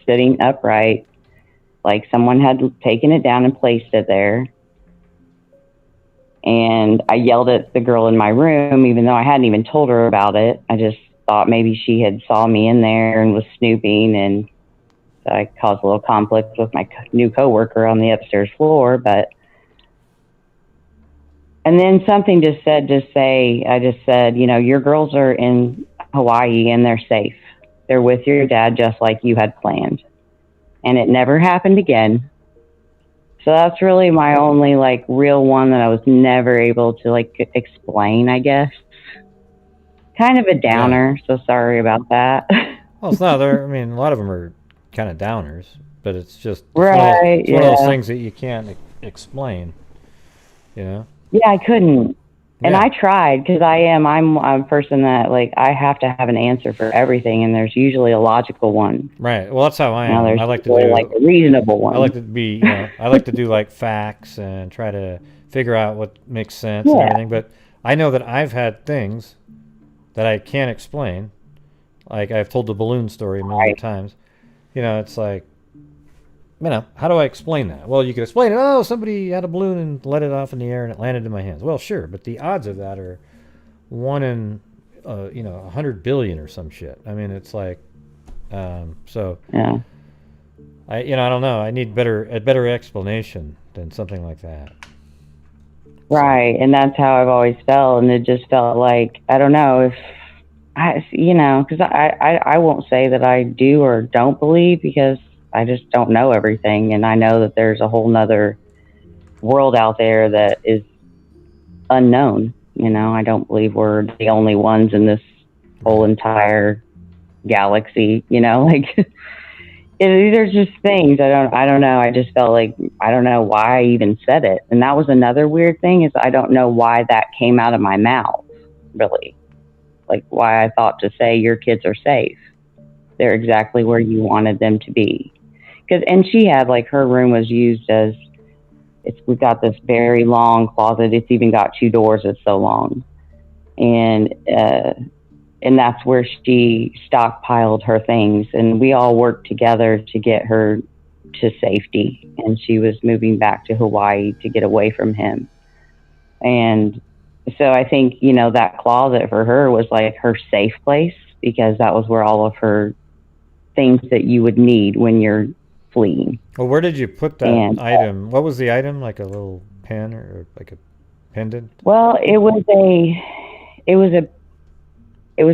sitting upright, like someone had taken it down and placed it there. And I yelled at the girl in my room, even though I hadn't even told her about it. I just thought maybe she had saw me in there and was snooping, and I caused a little conflict with my new coworker on the upstairs floor. And then something I just said, your girls are in Hawaii and they're safe. They're with your dad just like you had planned. And it never happened again. So that's really my only real one that I was never able to explain, I guess. Kind of a downer, so sorry about that. Well, it's not there. I mean, a lot of them are kind of downers, but it's just right. It's one of those things that you can't explain, Yeah, I couldn't. And I tried, because I'm a person that I have to have an answer for everything, and there's usually a logical one. Right. Well, that's how I am. I like to do a reasonable one. I like to be, I like to do facts and try to figure out what makes sense and everything. But I know that I've had things that I can't explain. Like I've told the balloon story a million times. It's like, how do I explain that? Well, you can explain it. Oh, somebody had a balloon and let it off in the air and it landed in my hands. Well, sure, but the odds of that are 1 in, 100 billion or some shit. I mean, it's like, so. Yeah. I don't know. I need a better explanation than something like that. Right, and that's how I've always felt, and it just felt like, I don't know if because I won't say that I do or don't believe, because I just don't know everything, and I know that there's a whole nother world out there that is unknown. I don't believe we're the only ones in this whole entire galaxy. There's just things I don't know. I just felt like I don't know why I even said it, and that was another weird thing, is I don't know why that came out of my mouth, really. Why I thought to say your kids are safe. They're exactly where you wanted them to be. And she had her room was used as we've got this very long closet. It's even got 2 doors. It's so long. And that's where she stockpiled her things. And we all worked together to get her to safety. And she was moving back to Hawaii to get away from him. And so I think, that closet for her was her safe place, because that was where all of her things that you would need when you're fleeing. Well, where did you put that item? What was the item? Like a little pen or like a pendant? Well, it was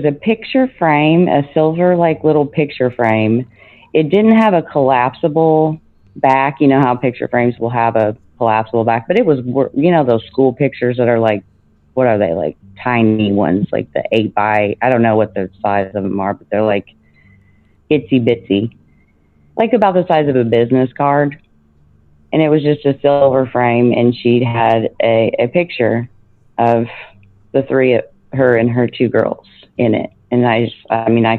a picture frame, a silver little picture frame. It didn't have a collapsible back. You know how picture frames will have a collapsible back, but it was, those school pictures that are what are they, tiny ones, the 8 by, I don't know what the size of them are, but they're itsy bitsy, about the size of a business card. And it was just a silver frame, and she had a picture of the 3, her and her 2 girls in it. And I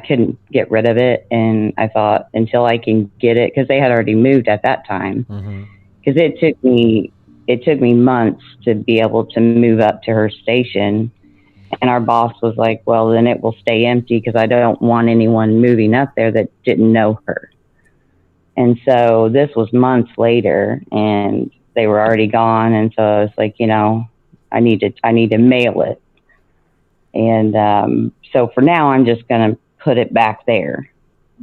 couldn't get rid of it. And I thought, until I can get it, because they had already moved at that time. Because it took me it took me months to be able to move up to her station. And our boss was like, well, then it will stay empty because I don't want anyone moving up there that didn't know her. And so this was months later, and they were already gone. And so I was like, you know, I need to mail it. And so for now, I'm just going to put it back there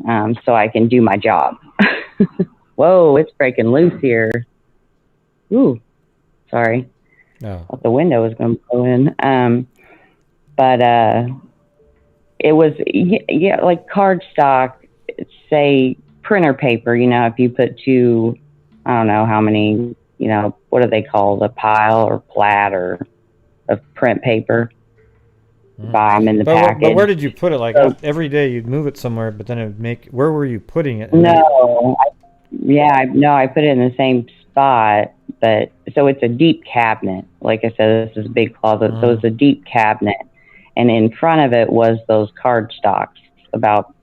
so I can do my job. Whoa, it's breaking loose here. Ooh, sorry. No. Thought the window was going to blow in. But it was, yeah, like cardstock, say printer paper, you know, if you put two, I don't know how many, you know, what do they call the pile or plat or of print paper? Buy them in the package. But where did you put it? Like every day you'd move it somewhere, but then it would make, where were you putting it? No, I put it in the same spot, but so it's a deep cabinet. Like I said, this is a big closet, so it's a deep cabinet. And in front of it was those card stocks, about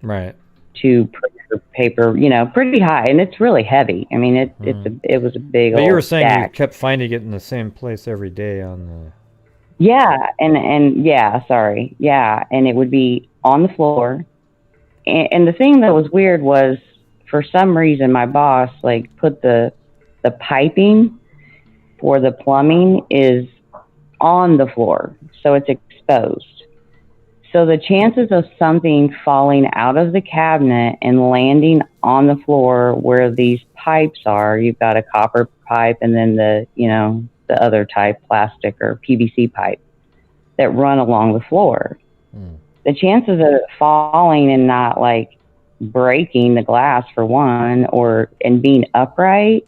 right 2 printer paper, you know, pretty high, and it's really heavy. I mean, it was a big. But old you were saying stack. you kept finding it in the same place every day on the. Yeah, and yeah, sorry, yeah, and it would be on the floor. And the thing that was weird was, for some reason, my boss like put the piping for the plumbing is on the floor, so it's exposed. So the chances of something falling out of the cabinet and landing on the floor where these pipes are, you've got a copper pipe and then the other type, plastic or PVC pipe, that run along the floor. The chances of it falling and not like breaking the glass for one, and being upright.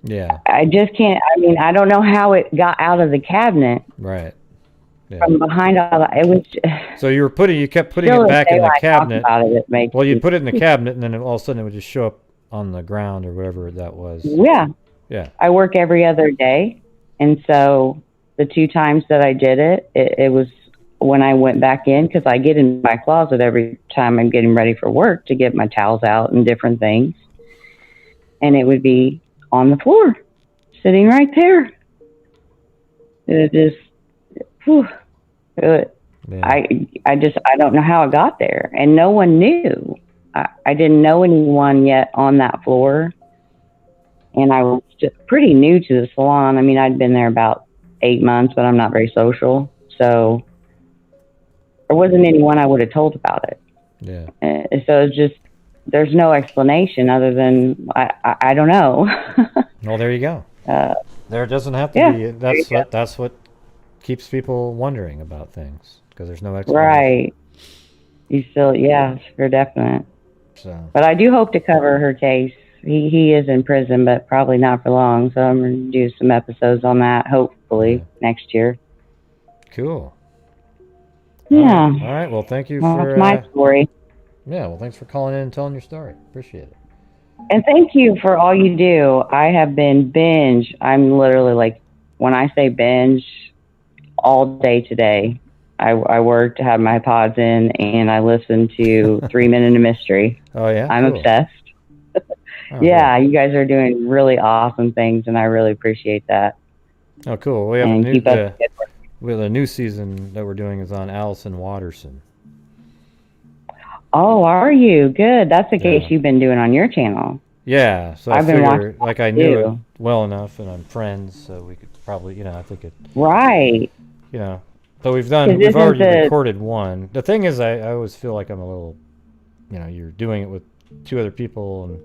Yeah. I just can't. I mean, I don't know how it got out of the cabinet. Right. Yeah. From behind all that. It was. So you kept putting it back in the cabinet. Well, you'd put it in the cabinet, and then all of a sudden it would just show up on the ground or whatever that was. Yeah. Yeah. I work every other day, and so the 2 times that I did it was when I went back in, because I get in my closet every time I'm getting ready for work to get my towels out and different things, and it would be on the floor, sitting right there. It just, whew, I don't know how it got there, and no one knew. I didn't know anyone yet on that floor, and I was just pretty new to the salon. I mean, I'd been there about 8 months, but I'm not very social, so there wasn't anyone I would have told about it. Yeah. So it's just, there's no explanation other than I don't know. Well, there you go. There doesn't have to be. That's what keeps people wondering about things, because there's no explanation. Right. You still, yeah, for definite. So. But I do hope to cover her case. He is in prison, but probably not for long. So I'm going to do some episodes on that, hopefully, next year. Cool. Yeah. All right. Well, thank you for... That's my story. Yeah, well, thanks for calling in and telling your story. Appreciate it. And thank you for all you do. I have been binge. I'm literally like, when I say binge, all day today. I worked, had my pods in, and I listened to 3 Minute of Mystery. Oh, yeah? I'm obsessed. Yeah, you guys are doing really awesome things, and I really appreciate that. Oh, cool. We have a new season that we're doing is on Allison Watterson. Oh, are you? Good. That's the case you've been doing on your channel. Yeah, so I've been watching like I knew it well enough, and I'm friends, so we could probably, I think it... Right. So we've already recorded one. The thing is, I always feel like I'm a little, you're doing it with 2 other people, and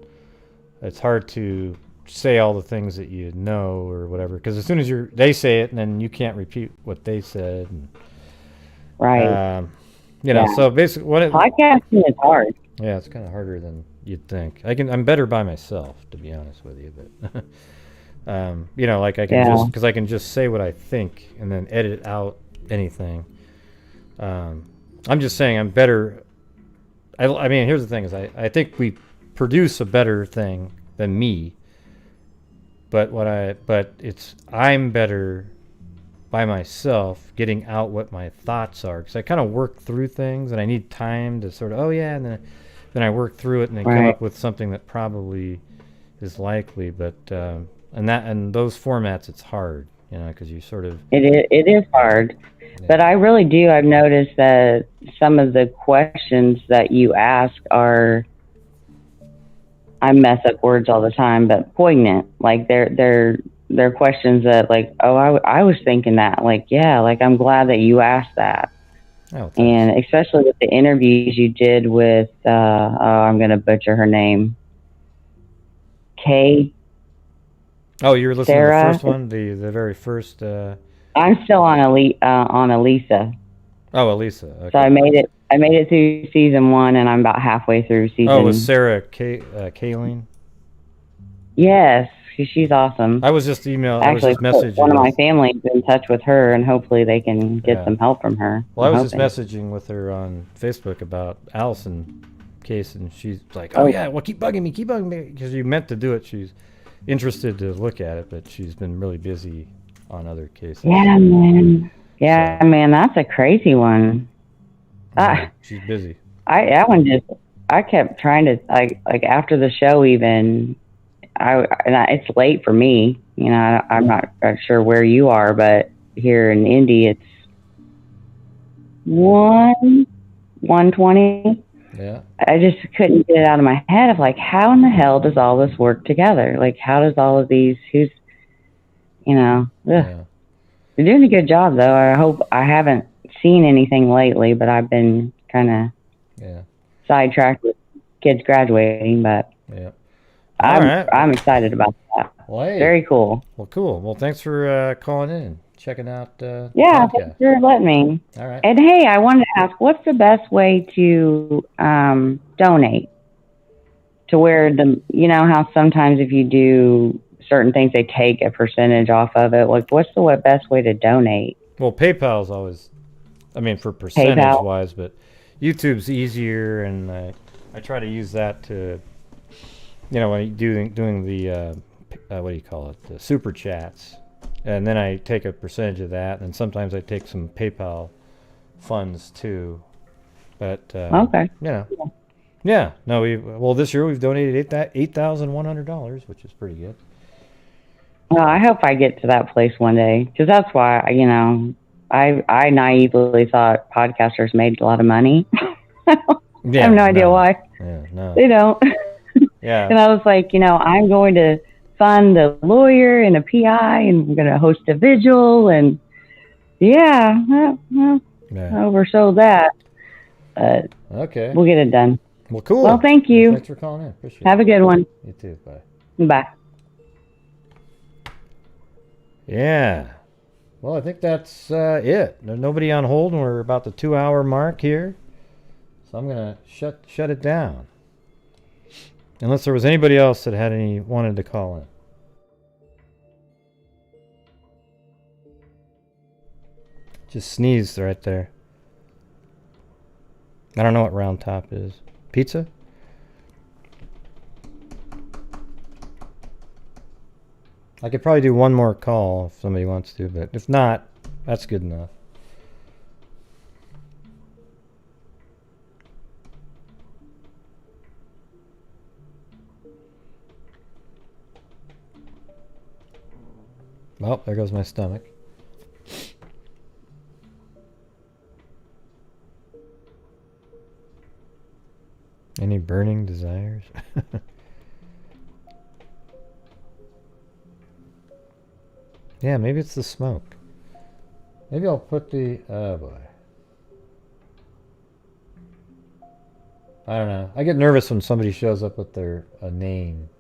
it's hard to say all the things that you know or whatever, because as soon as they say it, and then you can't repeat what they said. And, right. So basically, podcasting is hard. Yeah, it's kind of harder than you'd think. I'm better by myself, to be honest with you, but like I can because I can just say what I think and then edit out anything. I'm just saying I'm better. I mean, here's the thing: is I think we produce a better thing than me. But I'm better by myself getting out what my thoughts are, because I kind of work through things and I need time to sort of and then I work through it and then come up with something that probably is likely. But and those formats, it's hard, because you sort of. It is hard, but I really do. I've noticed that some of the questions that you ask are. I mess up words all the time, but poignant. Like they're questions that like, oh, I was thinking that. Like, yeah, like I'm glad that you asked that. Oh, thanks. And especially with the interviews you did with, I'm going to butcher her name. Kay. Oh, you were listening Sarah, to the first one, the very first. I'm still on Elisa. Oh, Elisa. Okay. So I made it through season 1, and I'm about halfway through season. Oh, it was Sarah Kayleen? Yes, she's awesome. I was just messaging. One of my family is in touch with her, and hopefully they can get some help from her. Well, I was just messaging with her on Facebook about Allison case, and she's like, "Oh yeah, well keep bugging me, because you meant to do it. She's interested to look at it, but she's been really busy on other cases." Yeah, man. Yeah, so. Man, that's a crazy one. She's busy. I kept trying to like after the show even. It's late for me. I'm not sure where you are, but here in Indy, it's 1:20. Yeah. I just couldn't get it out of my head of like, how in the hell does all this work together? Like, how does all of these? Yeah. You're doing a good job though. I haven't seen anything lately, but I've been kind of sidetracked with kids graduating, but yeah. I'm excited about that. Well, hey. Very cool. Well, cool. Well, thanks for calling in and checking out. Yeah, thanks for letting me. All right. And hey, I wanted to ask, what's the best way to donate? To where how sometimes if you do certain things, they take a percentage off of it. Like, what's the best way to donate? Well, PayPal's always, for percentage wise, but YouTube's easier, and I try to use that to. When doing the what do you call it, the super chats, and then I take a percentage of that, and sometimes I take some PayPal funds too. But okay, yeah, no, this year we've donated $8,100, which is pretty good. Well, I hope I get to that place one day, because that's why I naively thought podcasters made a lot of money. I have no idea why. Yeah, no, they don't. Yeah. And I was like, I'm going to fund a lawyer and a PI, and we're going to host a vigil, and oversold that. But okay, we'll get it done. Well, cool. Well, thank you. Thanks for calling in. Appreciate it. Have a good one. You too. Bye. Bye. Yeah. Well, I think that's it. There's nobody on hold, and we're about the 2-hour mark here. So I'm going to shut it down. Unless there was anybody else that wanted to call in. Just sneezed right there. I don't know what round top is. Pizza? I could probably do one more call if somebody wants to, but if not, that's good enough. Oh, there goes my stomach. Any burning desires? Yeah, maybe it's the smoke. Maybe I'll put the... Oh, boy. I don't know. I get nervous when somebody shows up with a name.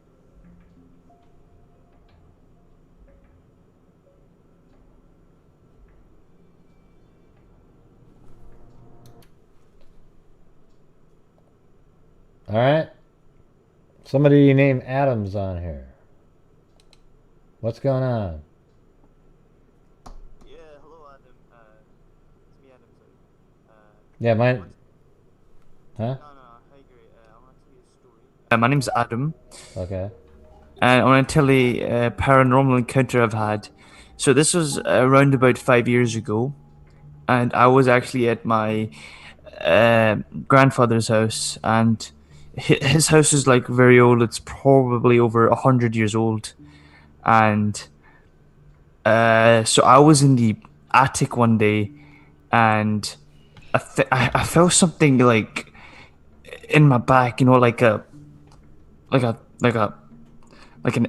All right. Somebody named Adam's on here. What's going on? Yeah, hello Adam. It's me, Adam. Yeah, mine. Huh? No, I agree. I want to tell you a story. My name's Adam. Okay. And I want to tell a paranormal encounter I've had. So this was around about 5 years ago, and I was actually at my grandfather's house, and his house is like very old. It's probably over 100 years old, And so I was in the attic one day, and I felt something like in my back, like an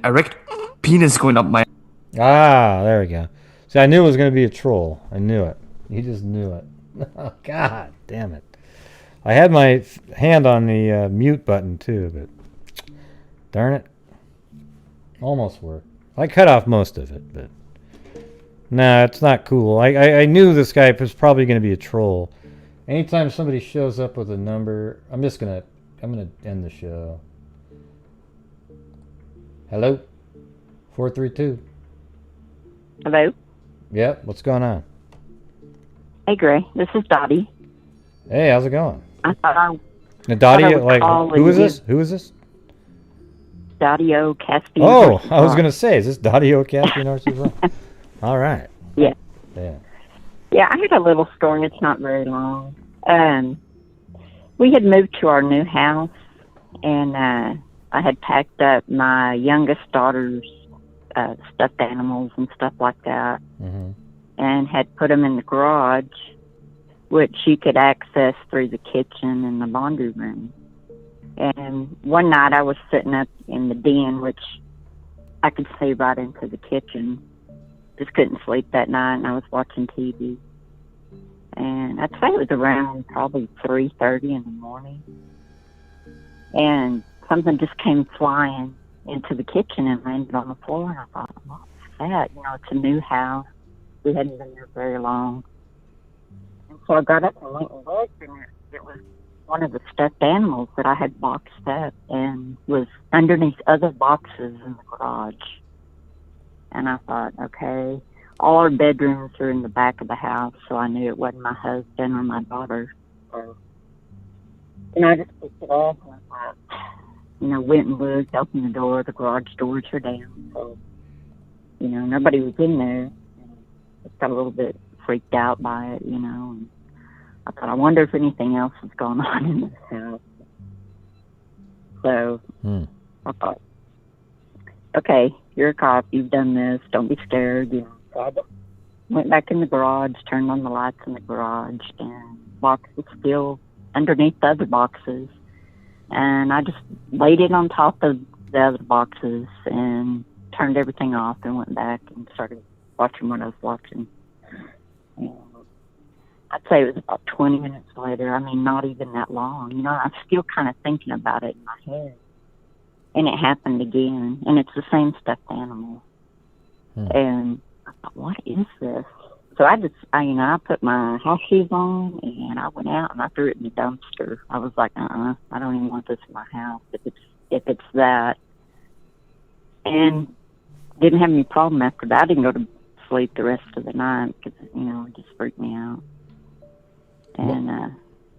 erect penis going up my. Ah, there we go. See, I knew it was going to be a troll. I knew it. You just knew it. Oh, God damn it. I had my hand on the mute button too, but darn it. Almost worked. I cut off most of it, but nah, it's not cool. I knew this guy was probably going to be a troll. Anytime somebody shows up with a number, I'm gonna end the show. Hello? 432. Hello? Yep, what's going on? Hey, Gray. This is Dottie. Hey, how's it going? I thought I Now, Dottie, thought I would like, call who and is this? Who is this? Dottie O. Caspian. Oh, I was going to say, is this Dottie O. Caspian Narcissus? All right. Yeah. Yeah. Yeah, I had a little story. It's not very long. We had moved to our new house, and I had packed up my youngest daughter's stuffed animals and stuff like that, and had put them in the garage, which you could access through the kitchen and the laundry room. And one night I was sitting up in the den, which I could see right into the kitchen. Just couldn't sleep that night, and I was watching TV. And I'd say it was around probably 3:30 in the morning. And something just came flying into the kitchen and landed on the floor. And I thought, what's that? It's a new house. We hadn't been there very long. And so I got up and went and looked, and it was one of the stuffed animals that I had boxed up and was underneath other boxes in the garage. And I thought, okay, all our bedrooms are in the back of the house, so I knew it wasn't my husband or my daughter. And I just picked it up and I thought, went and looked, opened the door, the garage doors are down. So, nobody was in there. And I got a little bit freaked out by it, and I thought, I wonder if anything else is going on in this house. So I thought, okay, you're a cop, you've done this, don't be scared, So I went back in the garage, turned on the lights in the garage, and the box was still underneath the other boxes. And I just laid it on top of the other boxes and turned everything off and went back and started watching what I was watching. And I'd say it was about 20 minutes later. I mean, not even that long. I'm still kind of thinking about it in my head. And it happened again. And it's the same stuffed animal. And I thought, what is this? So I put my house shoes on and I went out and I threw it in the dumpster. I was like, I don't even want this in my house if it's that. And didn't have any problem after that. I didn't go to sleep the rest of the night because, it just freaked me out. And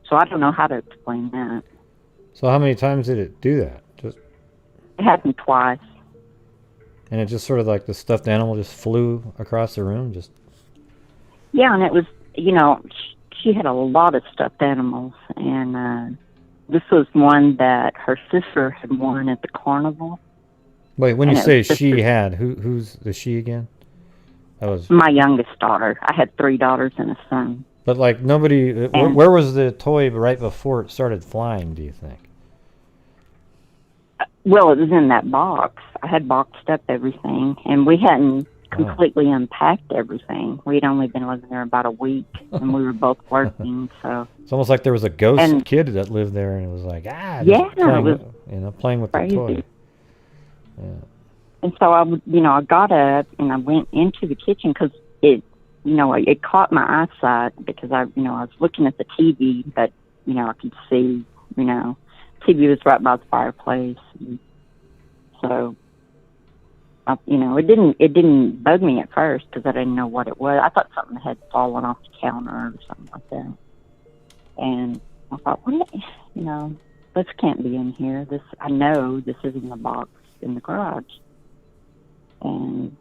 so I don't know how to explain that. So how many times did it do that? It happened twice. And it just sort of like the stuffed animal just flew across the room? Yeah, and it was, she had a lot of stuffed animals. And this was one that her sister had won at the carnival. Wait, when you say she had, who's the she again? That was my youngest daughter. I had 3 daughters and a son. But like nobody, where was the toy right before it started flying, do you think? Well, it was in that box. I had boxed up everything, and we hadn't completely unpacked everything. We'd only been living there about a week, and we were both working, so... It's almost like there was a ghost kid that lived there, and it was like, playing with crazy. The toy. Yeah. And so I got up, and I went into the kitchen, because it caught my eyesight, because I was looking at the TV, but, I could see, TV was right by the fireplace. And so, it didn't bug me at first because I didn't know what it was. I thought something had fallen off the counter or something like that. And I thought, this can't be in here. I know this is in the box in the garage. And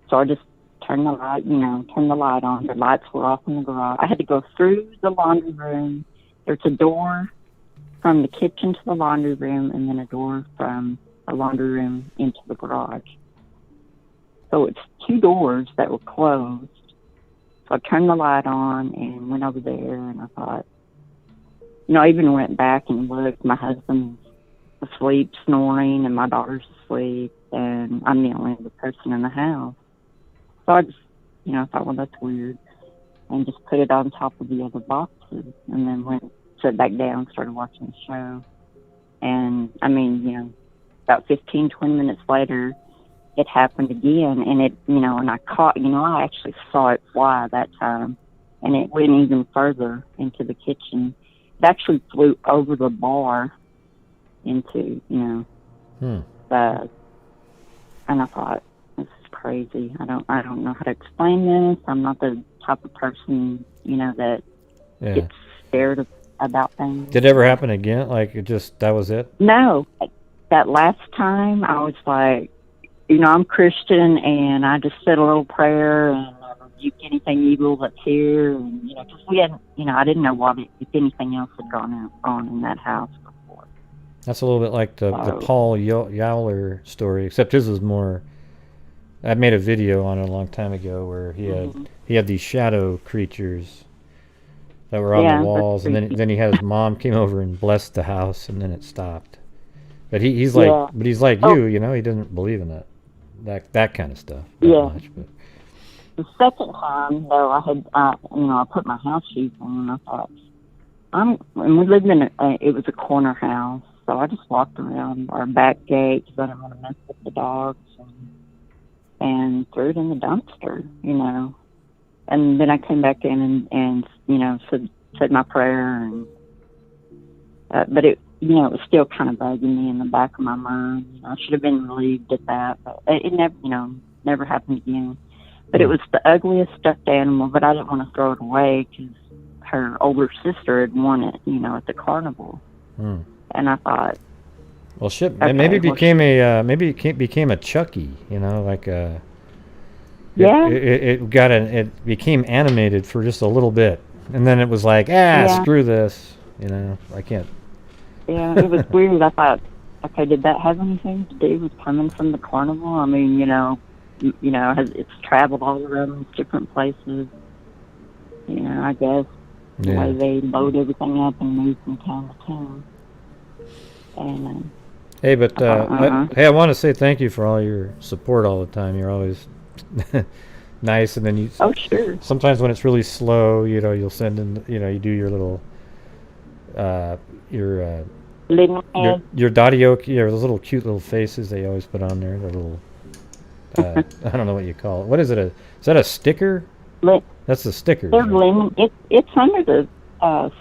so I just turned the light on. The lights were off in the garage. I had to go through the laundry room. There's a door from the kitchen to the laundry room, and then a door from the laundry room into the garage. So it's two doors that were closed. So I turned the light on and went over there, and I thought, I even went back and looked. My husband's asleep, snoring, and my daughter's asleep, and I'm the only other person in the house. So I just, thought, well, that's weird, and just put it on top of the other boxes, and then sat back down, started watching the show. And, about 15, 20 minutes later, it happened again, and and I caught, I actually saw it fly that time, and it went even further into the kitchen. It actually flew over the bar into, the, and I thought, this is crazy. I don't know how to explain this. I'm not the type of person, that gets scared about things. Did it ever happen again? Like, that was it? No. That last time, I was like, I'm Christian, and I just said a little prayer, and I rebuke anything evil that's here, and, because we hadn't, I didn't know if anything else had gone on in that house before. That's a little bit like the Paul Yowler story, except his is more, I made a video on it a long time ago where he had these shadow creatures that were on the walls, and then he had his mom came over and blessed the house, and then it stopped. But he's like you, he doesn't believe in that kind of stuff. Much, but. The second time, though, I had, I put my house shoes on, and I thought, and we lived in it was a corner house, so I just walked around our back gate because I didn't want to mess with the dogs, and threw it in the dumpster, And then I came back in and said my prayer, and but it, it was still kind of bugging me in the back of my mind. I should have been relieved at that, but it never, never happened again. But it was the ugliest stuffed animal, but I didn't want to throw it away because her older sister had won it, at the carnival. And I thought, well, shit, okay, maybe it became became a Chucky, like a. It became animated for just a little bit, and then it was like, screw this, I can't. Yeah, it was weird. I thought, okay, did that have anything to do with coming from the carnival? I mean, it's traveled all around these different places. I guess the way they load everything up and move from town to town. And hey, but I want to say thank you for all your support all the time. You're always nice, and then you. Oh, sure. Sometimes when it's really slow, you'll send in, you do your little, your Dadio, those little cute little faces they always put on there. The little, I don't know what you call it. What is it? Is that a sticker? That's the sticker. They're lemon. It's under the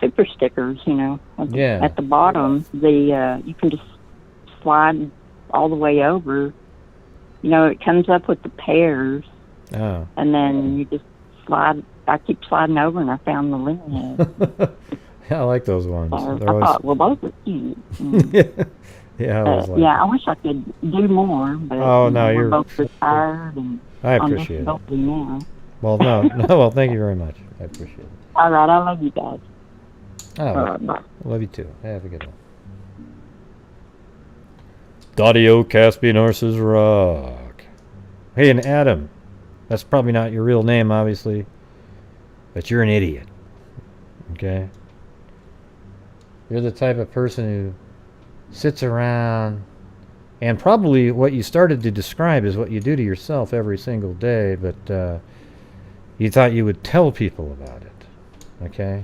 super stickers, at the bottom. You can just slide all the way over. It comes up with the pairs. Oh. And then you just slide. I keep sliding over, and I found the lemon head. Yeah, I like those ones. I thought, well, those are cute. I wish I could do more, but we're both retired, and I appreciate it. Now. Well, well, thank you very much. I appreciate it. All right, I love you guys. Oh, bye. Love you too. Have a good one. Dadio Caspian Horses Rock. Hey, and Adam, that's probably not your real name, obviously, but you're an idiot. Okay? You're the type of person who sits around, and probably what you started to describe is what you do to yourself every single day, but you thought you would tell people about it. Okay?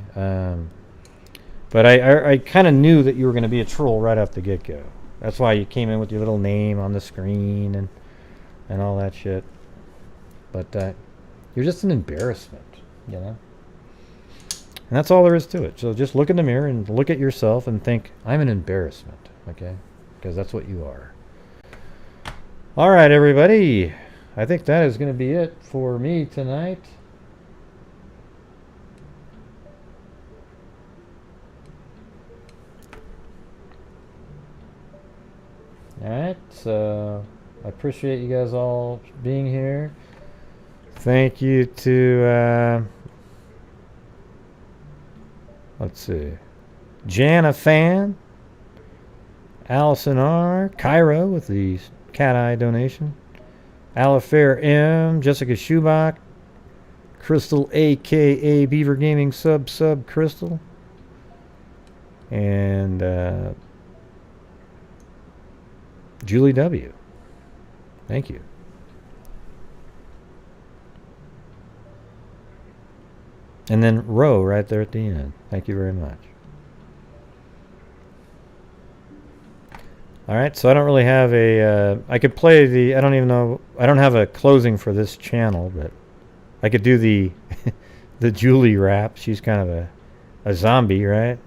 But I kind of knew that you were going to be a troll right off the get-go. That's why you came in with your little name on the screen and all that shit. But you're just an embarrassment, And that's all there is to it. So just look in the mirror and look at yourself and think, I'm an embarrassment, okay? Because that's what you are. All right, everybody. I think that is going to be it for me tonight. All right, so I appreciate you guys all being here. Thank you to, let's see, Jana Fan, Allison R, Cairo with the cat eye donation, Alifair M, Jessica Schubach, Crystal aka Beaver Gaming sub Crystal, and Julie W. Thank you. And then Roe right there at the end. Thank you very much. Alright, so I don't really have a... I could play the... I don't even know... I don't have a closing for this channel, but I could do the the Julie rap. She's kind of a zombie, right?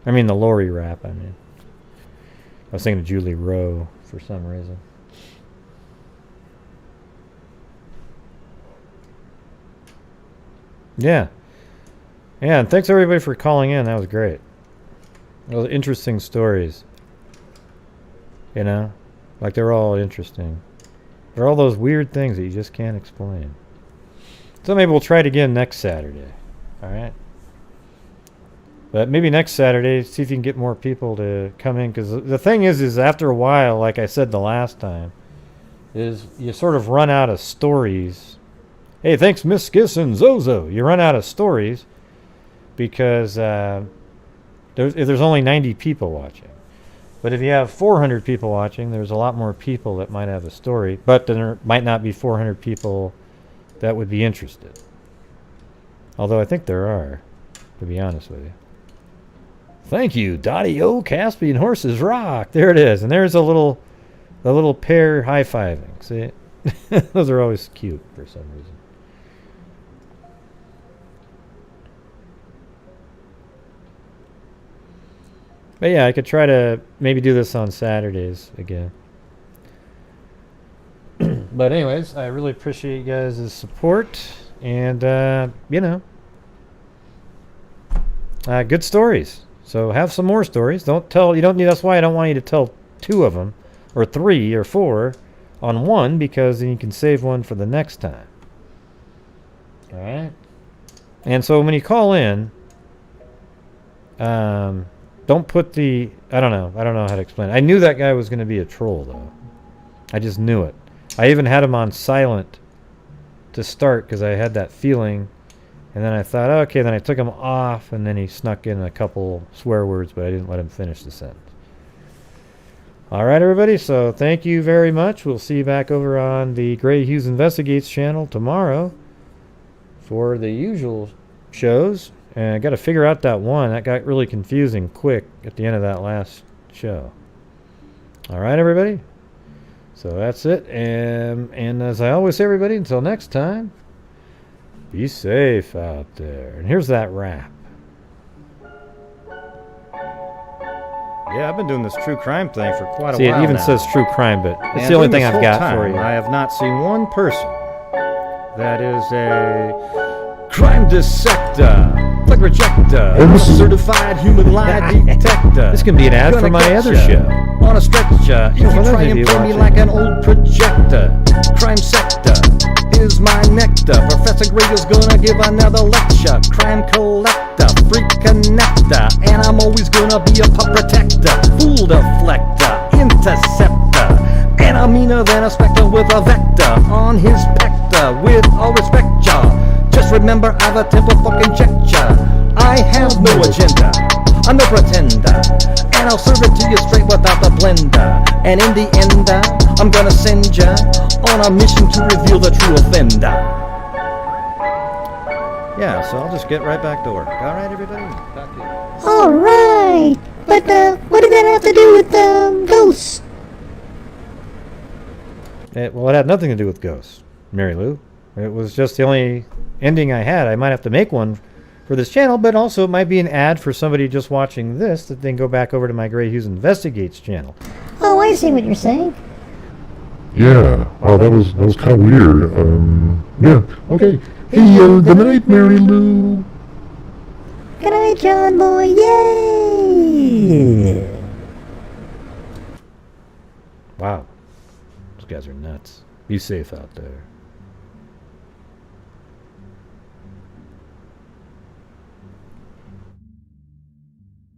I mean the Lori rap, I mean. I was thinking of Julie Rowe for some reason. Yeah. Yeah, and thanks everybody for calling in. That was great. Those interesting stories. You know? Like they're all interesting. They're all those weird things that you just can't explain. So maybe we'll try it again next Saturday. Alright? But maybe next Saturday, see if you can get more people to come in. Because the thing is after a while, like I said the last time, is you sort of run out of stories. Hey, thanks Miss Skiss and Zozo. You run out of stories because there's only 90 people watching. But if you have 400 people watching, there's a lot more people that might have a story. But there might not be 400 people that would be interested. Although I think there are, to be honest with you. Thank you, Dottie O. Caspian Horses Rock. There it is. And there's a little pair high-fiving. See? Those are always cute for some reason. But yeah, I could try to maybe do this on Saturdays again. But anyways, I really appreciate you guys' support. And, you know, good stories. So have some more stories. Don't tell, you don't need, that's why I don't want you to tell 2 of them, or 3 or 4 on one, because then you can save one for the next time. Alright? And so when you call in, don't put the... I don't know how to explain it. I knew that guy was going to be a troll, though. I just knew it. I even had him on silent to start because I had that feeling. And then I thought, okay, then I took him off, and then he snuck in a couple swear words, but I didn't let him finish the sentence. All right, everybody, so thank you very much. We'll see you back over on the Gray Hughes Investigates channel tomorrow for the usual shows. And I got to figure out that one. That got really confusing quick at the end of that last show. All right, everybody. So that's it. And as I always say, everybody, until next time, be safe out there. And here's that rap. Yeah, I've been doing this true crime thing for quite a while. See, it even says true crime, but it's the only thing I've got for you. I have not seen one person that is a crime dissector, plug rejector, certified human lie detector. This can be an ad for my other show. On a stretcher, if you try and play me like an old projector. Crime sector is my nectar. Professor Gray is gonna give another lecture. Crime collector, freak connector, and I'm always gonna be a pup protector. Fool deflector, interceptor, and I'm meaner than a spectre with a vector on his pector. With all respect, y'all, just remember I've a temper fucking check-ya. I have no agenda, I'm no pretender, and I'll serve it to you straight without the blender. And in the end, I'm gonna send ya on a mission to reveal the true offender. Yeah, so I'll just get right back to work. All right, everybody? Talk to you. All right, but what did that have to do with ghosts? Well, it had nothing to do with ghosts, Mary Lou. It was just the only ending I had. I might have to make one for this channel, but also it might be an ad for somebody just watching this that then go back over to my Gray Hughes Investigates channel. Oh, I see what you're saying. Yeah, oh, that was kind of weird. Yeah, okay. Hey, good night, Mary Lou. Good night, John Boy. Yay! Wow. Those guys are nuts. Be safe out there.